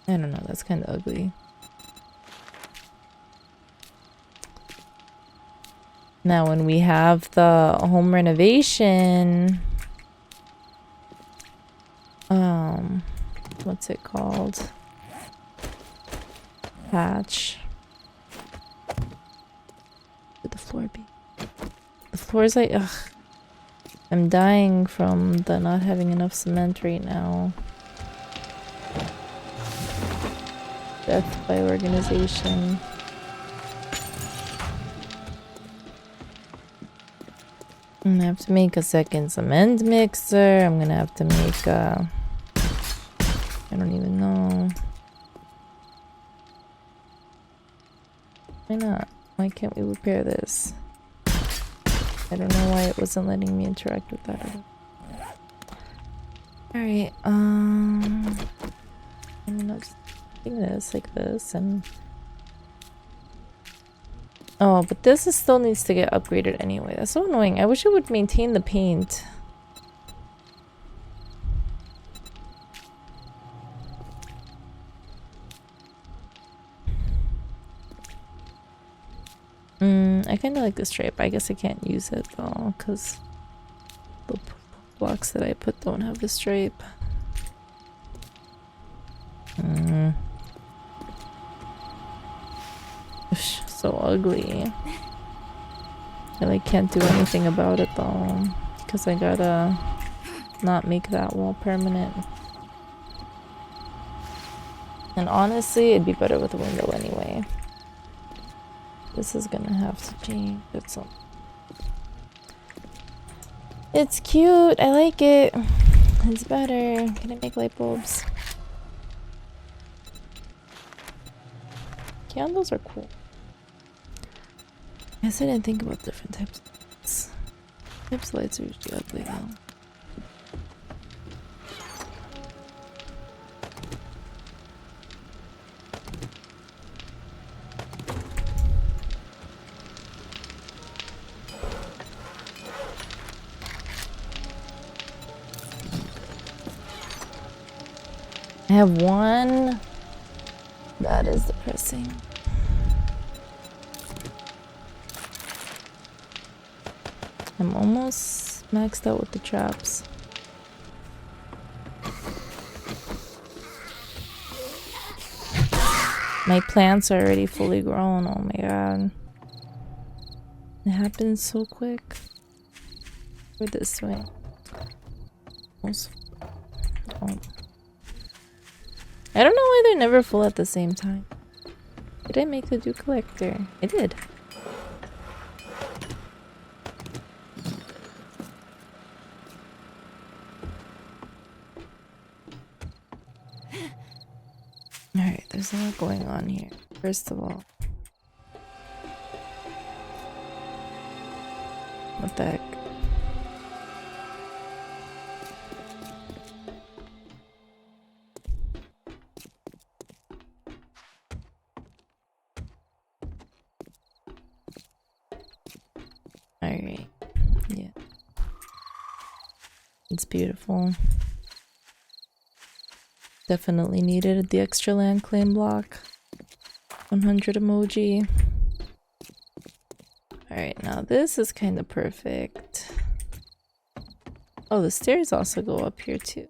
I don't know, that's kind of ugly. Now when we have the home renovation, what's it called? patch. Would the floor be? The floor is like, ugh. I'm dying from the not having enough cement right now. Death by organization. I'm gonna have to make a second cement mixer. I'm gonna have to make a... I don't even know. Why not? Why can't we repair this? I don't know why it wasn't letting me interact with that at all. Alright, I'm gonna just do this like this and... Oh, but this is still needs to get upgraded anyway. That's so annoying. I wish it would maintain the paint. I kind of like the stripe. I guess I can't use it though, because the blocks that I put don't have the stripe. So ugly. I like can't do anything about it though, because I gotta not make that wall permanent. And honestly, it'd be better with a window anyway. This is gonna have to change. It's cute. I like it. It's better. Can I make light bulbs? Candles are cool. I guess I didn't think about different types of lights. Types of lights are usually ugly though. I have one. That is depressing. I'm almost maxed out with the traps. My plants are already fully grown. Oh my god. It happens so quick. Go this way. Almost. Oh. I don't know why they're never full at the same time. Did I make the dew collector? I did. Alright, there's a lot going on here. First of all. What the heck? Alright. Yeah. It's beautiful. Definitely needed the extra land claim block. 100 emoji. Alright, now this is kind of perfect. Oh, the stairs also go up here too.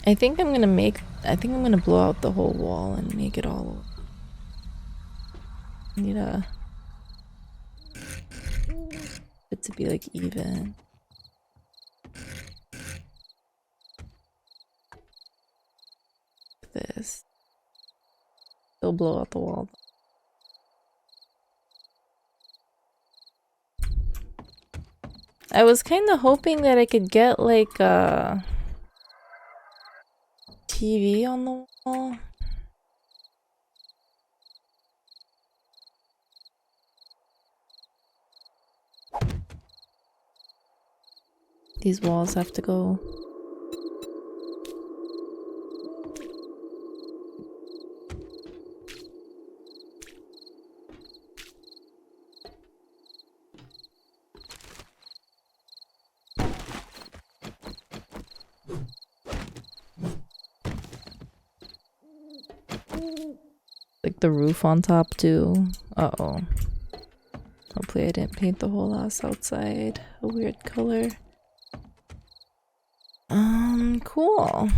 I think I'm gonna blow out the whole wall and make it all. I need it to be like even. This. Still blow out the wall. I was kind of hoping that I could get like a TV on the wall. These walls have to go. Like the roof on top too. Uh-oh. Hopefully I didn't paint the whole house outside a weird color. Cool.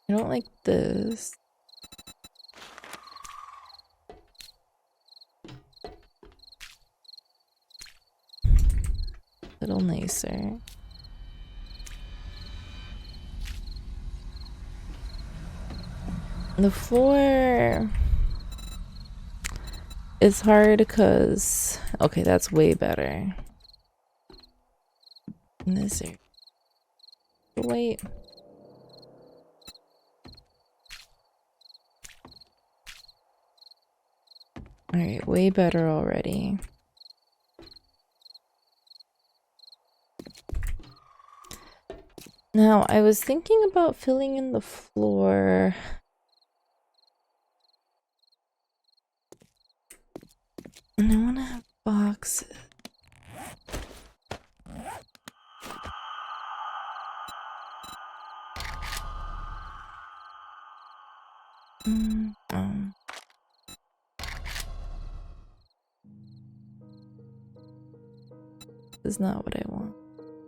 I don't like this. A little nicer. The floor is hard because okay, that's way better. And this area. Wait. Alright, way better already. Now, I was thinking about filling in the floor. And I want to have boxes. This is not what I want.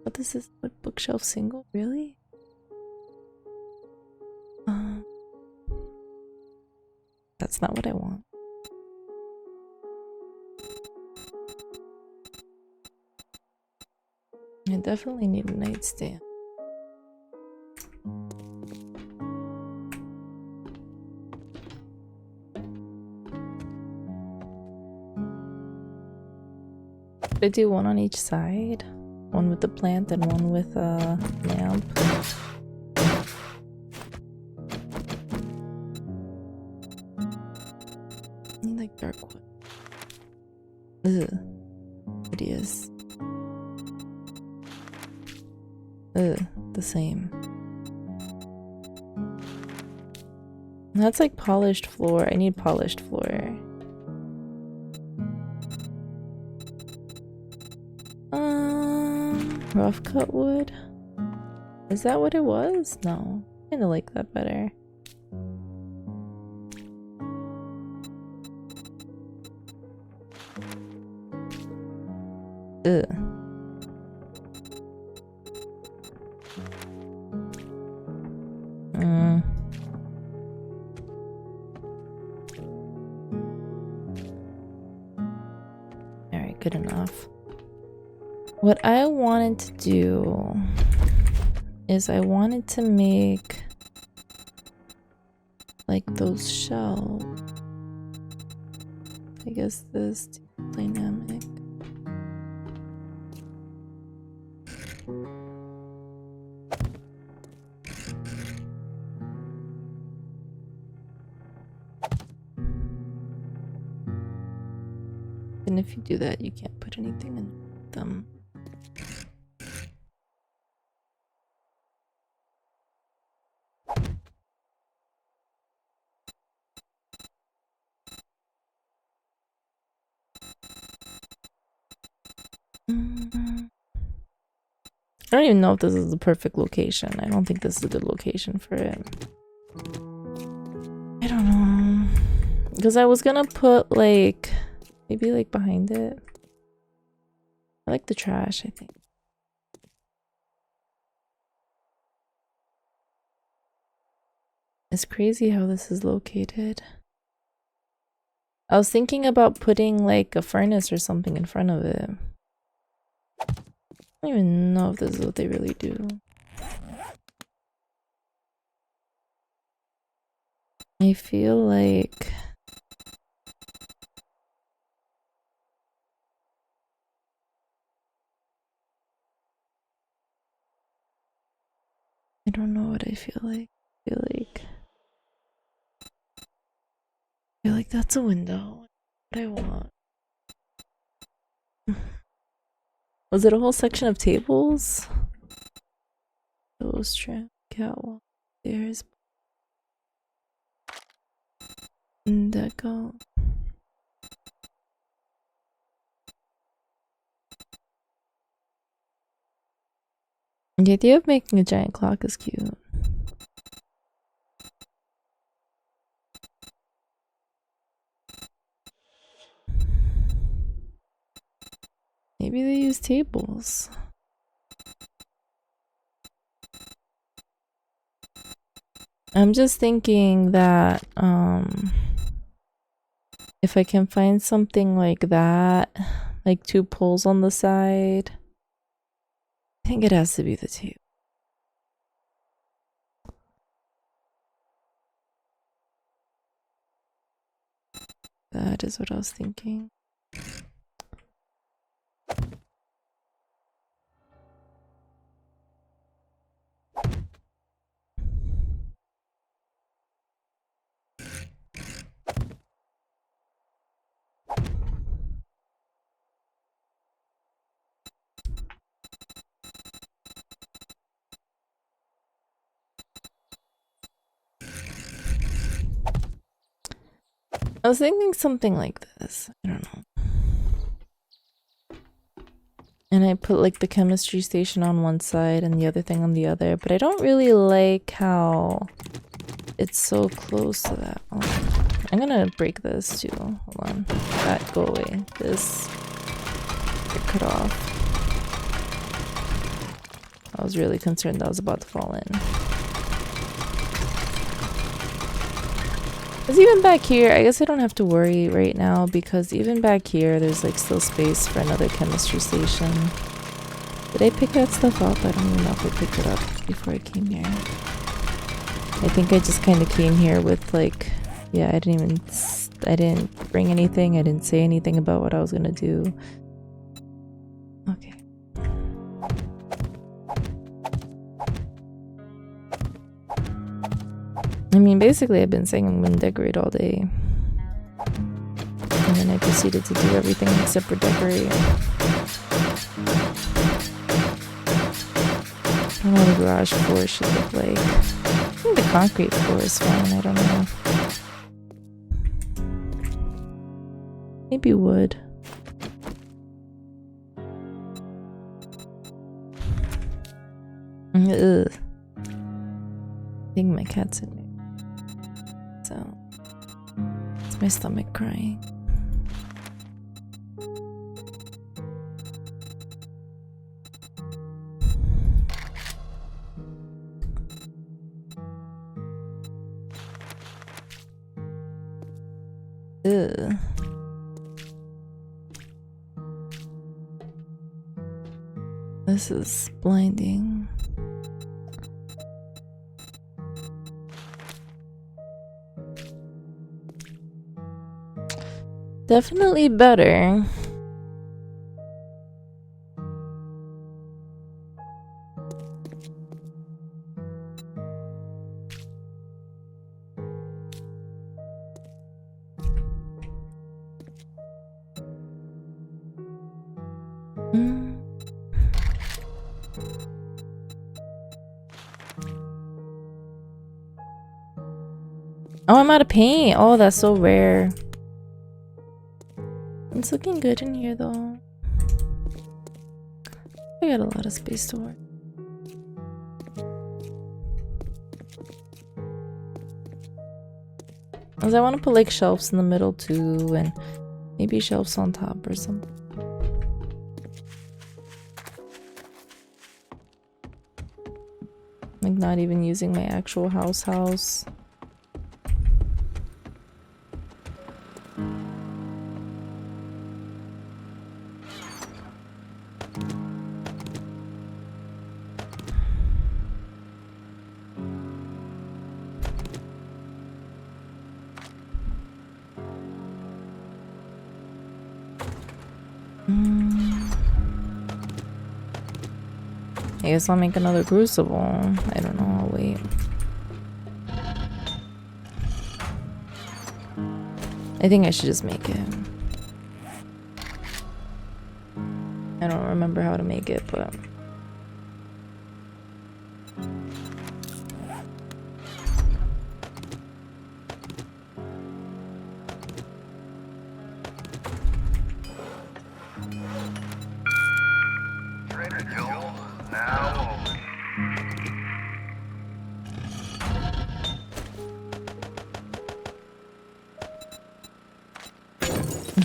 But this is what bookshelf single? Really? That's not what I want. I definitely need a nightstand. Should I do one on each side? One with the plant and one with a lamp. I need like dark wood. Ugh. Hideous. Ugh. The same. That's like polished floor. I need polished floor. Rough cut wood? Is that what it was? No. I kinda like that better. Ugh. Alright, good enough. What I wanted to do is I wanted to make like those shelves. I guess this dynamic. And if you do that, you can't put anything in them. I don't even know if this is the perfect location. I don't think this is a good location for it. I don't know. Because I was gonna put like, maybe like behind it. I like the trash, I think. It's crazy how this is located. I was thinking about putting like a furnace or something in front of it. I don't even know if this is what they really do. I feel like I don't know what I feel like. I feel like that's a window. What I want. Was it a whole section of tables? Those trim, catwalk, stairs, deco. The idea of making a giant clock is cute. Maybe they use tables. I'm just thinking that if I can find something like that, like 2 poles on the side, I think it has to be the table. That is what I was thinking. I was thinking something like this. I don't know. And I put like the chemistry station on one side and the other thing on the other, but I don't really like how it's so close to that. Oh, I'm gonna break this too. Hold on. That, go away. This get cut off. I was really concerned that was about to fall in. Because even back here, I guess I don't have to worry right now because even back here, there's like still space for another chemistry station. Did I pick that stuff up? I don't even know if I picked it up before I came here. I think I just kind of came here with like, yeah, I didn't bring anything. I didn't say anything about what I was gonna do. Okay. I mean, basically I've been saying I'm gonna decorate all day. And then I proceeded to do everything except for decorate. I don't know what the garage floor should look like. I think the concrete floor is fine, I don't know. Maybe wood. Ugh. I think my cat's in me. So, it's my stomach crying. Ugh. This is blinding. Definitely better. Oh, I'm out of paint. Oh, that's so rare. It's looking good in here though. I got a lot of space to work. Cause I want to put like shelves in the middle too, and maybe shelves on top or something. Like not even using my actual house. I guess I'll make another crucible. I don't know, I'll wait. I think I should just make it. I don't remember how to make it, but...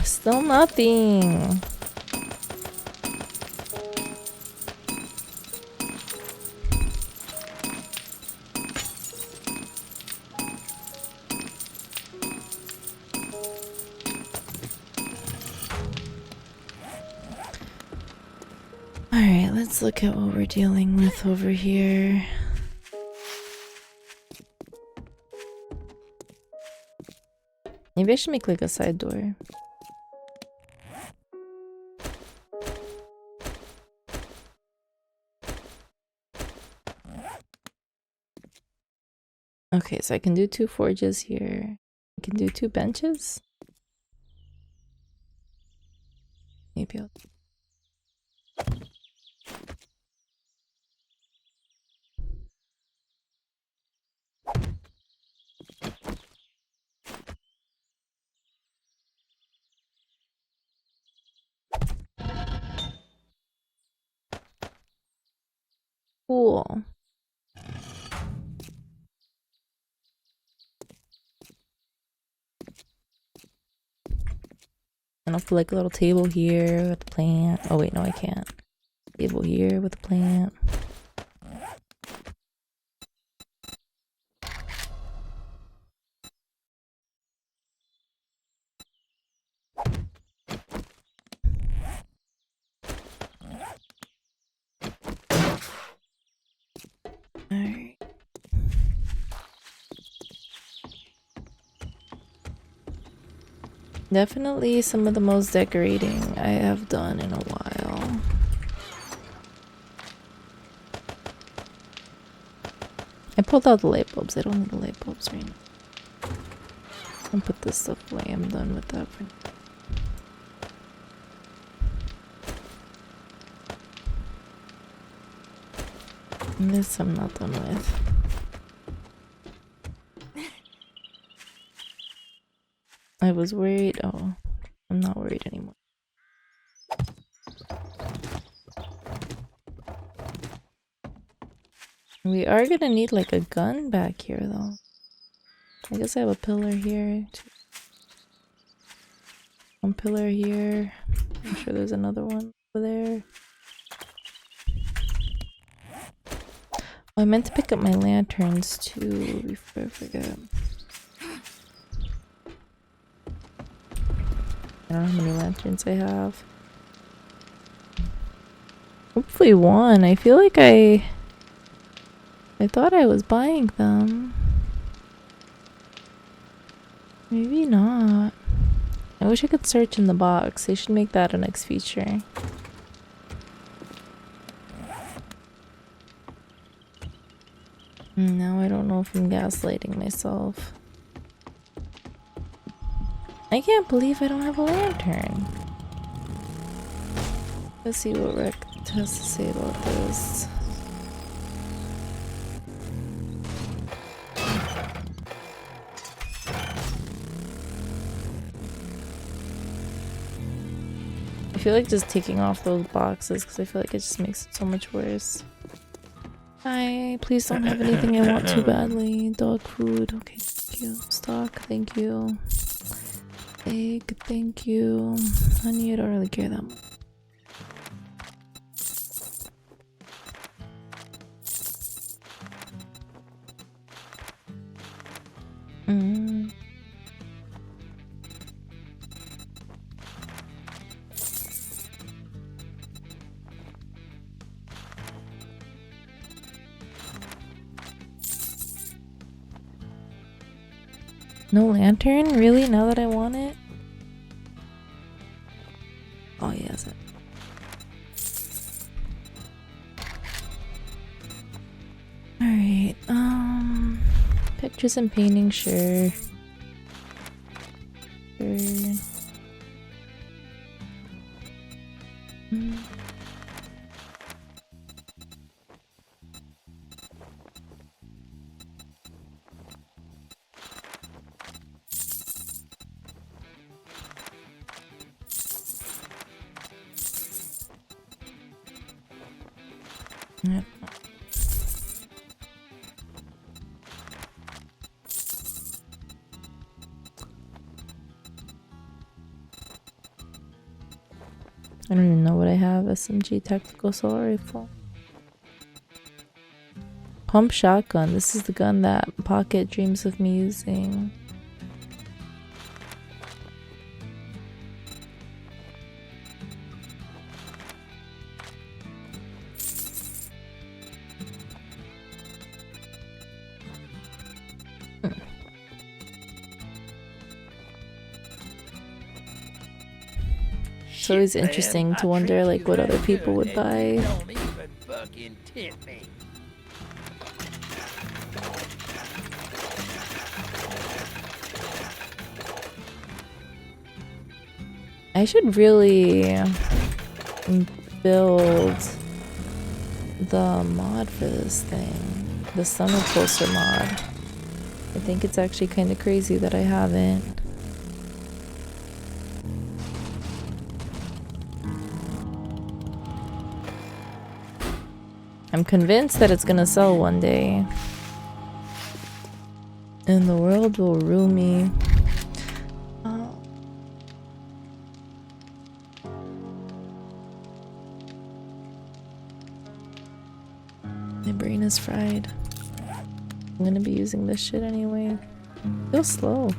Still nothing. Let's look at what we're dealing with over here. Maybe I should make like a side door. Okay, so I can do 2 forges here. I can do 2 benches. Maybe I'll... Cool. And I'll put like a little table here with a plant. Oh wait, no I can't. Table here with a plant. Alright. Definitely some of the most decorating I have done in a while. I pulled out the light bulbs. I don't need the light bulbs right now. I'll put this stuff away. I'm done with that for now. And this I'm not done with. I was worried. Oh, I'm not worried anymore. We are gonna need like a gun back here though. I guess I have a pillar here. One pillar here. I'm sure there's another one over there. Oh, I meant to pick up my lanterns too before I forget. I don't know how many lanterns I have. Hopefully one. I feel like I thought I was buying them. Maybe not. I wish I could search in the box. They should make that a next feature. Now I don't know if I'm gaslighting myself. I can't believe I don't have a lantern. Let's see what Rick has to say about this. I feel like just taking off those boxes because I feel like it just makes it so much worse. Hi, please don't have anything I want too badly. Dog food, okay, thank you. Stock, thank you. Egg, thank you. Honey, I don't really care that much. No lantern? Really? Now that I want it? Oh, yes. Alright, pictures and painting, sure. Sure. Yep. I don't even know what I have. SMG tactical assault rifle. Pump shotgun. This is the gun that Pocket dreams of me using. It's always interesting to wonder like what other people would buy. Don't even fucking tempt me. I should really build the mod for this thing. The sun repulsor mod. I think it's actually kind of crazy that I haven't. I'm convinced that it's gonna sell one day. And the world will rue me. My brain is fried. I'm gonna be using this shit anyway. Feel slow.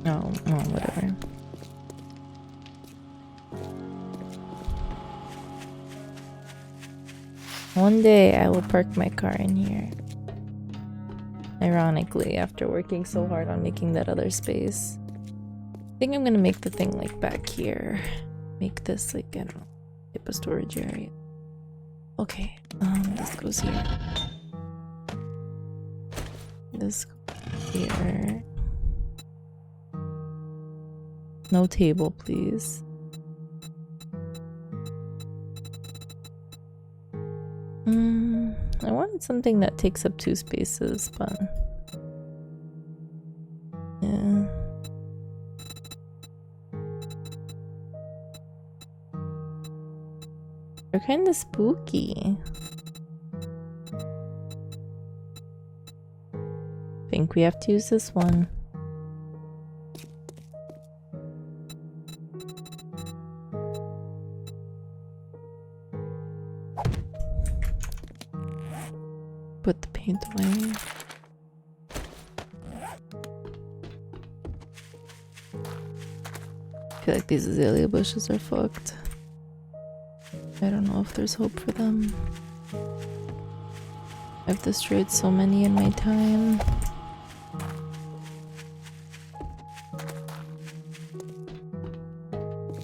Oh, whatever. One day I will park my car in here. Ironically, after working so hard on making that other space. I think I'm gonna make the thing like back here. Make this like, I don't know, type of storage area. Okay, this goes here. This goes here. No table, please. I wanted something that takes up 2 spaces, but yeah. They're kind of spooky. Think we have to use this one. Put the paint away. I feel like these azalea bushes are fucked. I don't know if there's hope for them. I've destroyed so many in my time.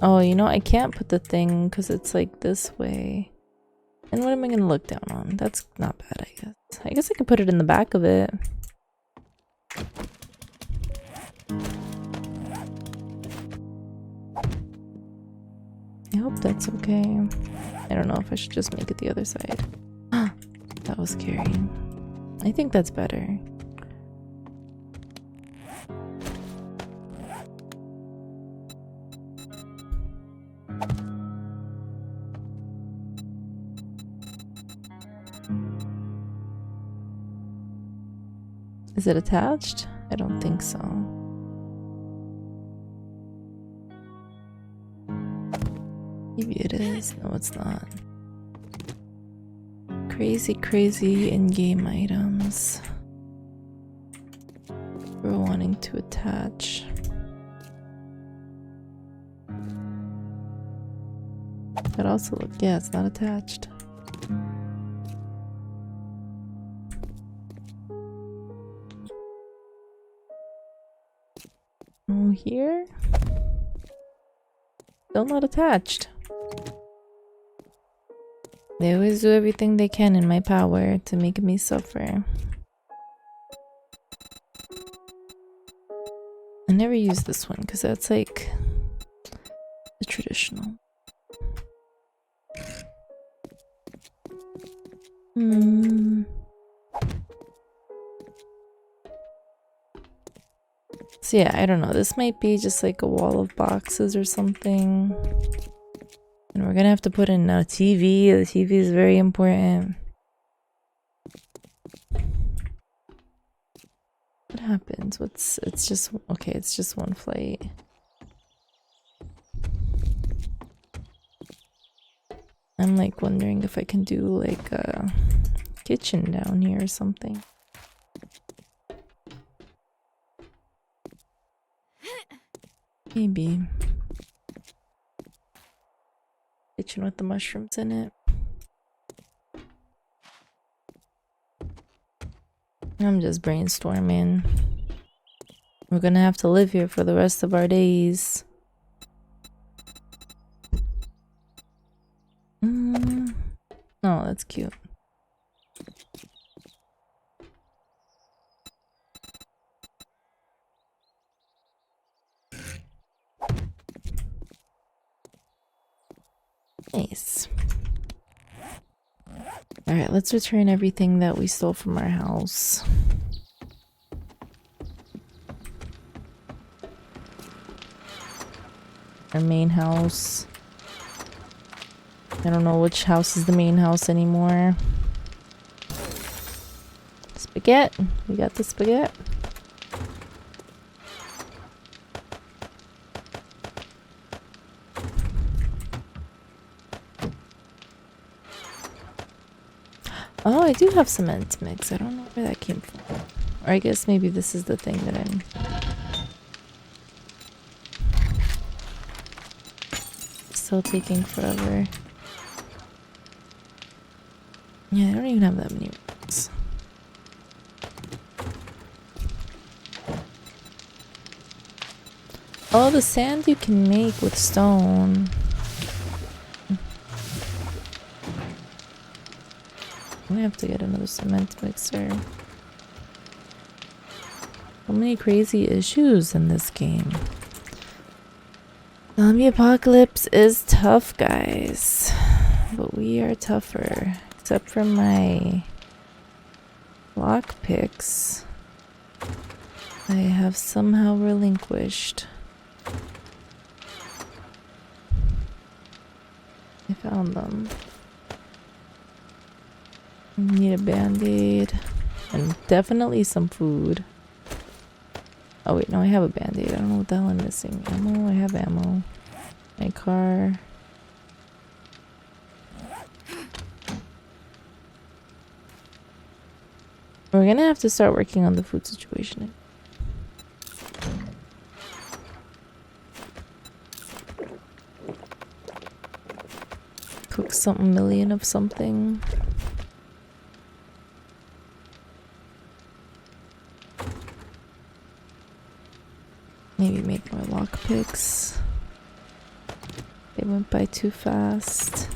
Oh, you know, I can't put the thing because it's like this way. And what am I gonna look down on? That's not bad, I guess. I guess I could put it in the back of it. I hope that's okay. I don't know if I should just make it the other side. That was scary. I think that's better. Is it attached? I don't think so. Maybe it is. No, it's not. Crazy, crazy in-game items. We're wanting to attach. But also, look, yeah, it's not attached. Oh, here? Still not attached. They always do everything they can in my power to make me suffer. I never use this one because that's like the traditional. So yeah, I don't know. This might be just like a wall of boxes or something. And we're gonna have to put in a TV. The TV is very important. What happens? It's just, okay, it's just one flight. I'm like wondering if I can do like a kitchen down here or something. Maybe. kitchen with the mushrooms in it. I'm just brainstorming. We're gonna have to live here for the rest of our days. Oh, that's cute. Nice. Alright, let's return everything that we stole from our house. Our main house. I don't know which house is the main house anymore. Spaghetti. We got the spaghetti. Oh, I do have cement mix. I don't know where that came from. Or I guess maybe this is the thing that I'm... still taking forever. Yeah, I don't even have that many rocks. Oh, the sand you can make with stone. I'm gonna have to get another cement mixer. So many crazy issues in this game. Zombie apocalypse is tough, guys. But we are tougher. Except for my lockpicks. I have somehow relinquished. I found them. Need a band-aid. And definitely some food. Oh wait, no, I have a band-aid. I don't know what the hell I'm missing. Ammo? I have ammo. My car. We're gonna have to start working on the food situation. Cook something million of something. Maybe make more lockpicks. They went by too fast.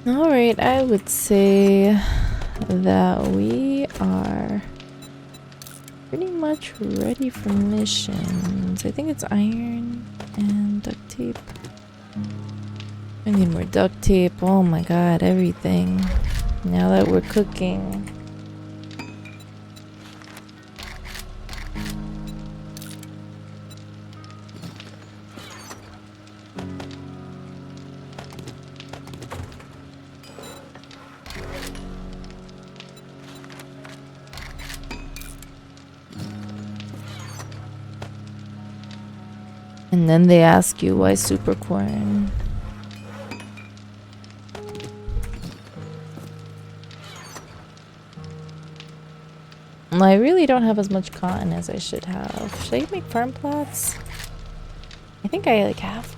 Alright, I would say that we are pretty much ready for missions. I think it's iron and duct tape. I need more duct tape. Oh my god, everything. Now that we're cooking. And then they ask you why super corn. Well, I really don't have as much cotton as I should have. Should I make farm plots? I think I like have.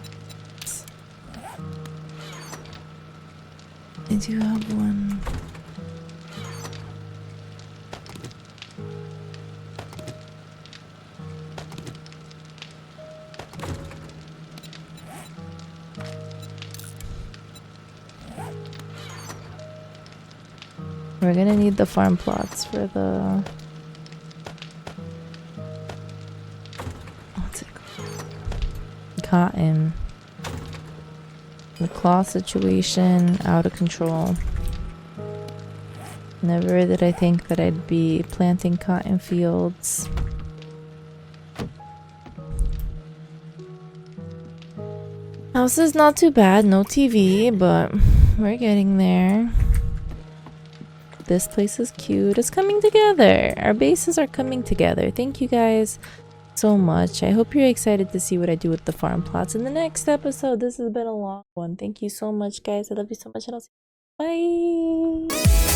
I do have one. We're gonna need the farm plots for the... what's it called? Cotton. The cloth situation, out of control. Never did I think that I'd be planting cotton fields. House is not too bad, no TV, but we're getting there. This place is cute. It's coming together. Our bases are coming together. Thank you guys so much. I hope you're excited to see what I do with the farm plots in the next episode. This has been a long one. Thank you so much, guys. I love you so much, and I'll see you. Bye.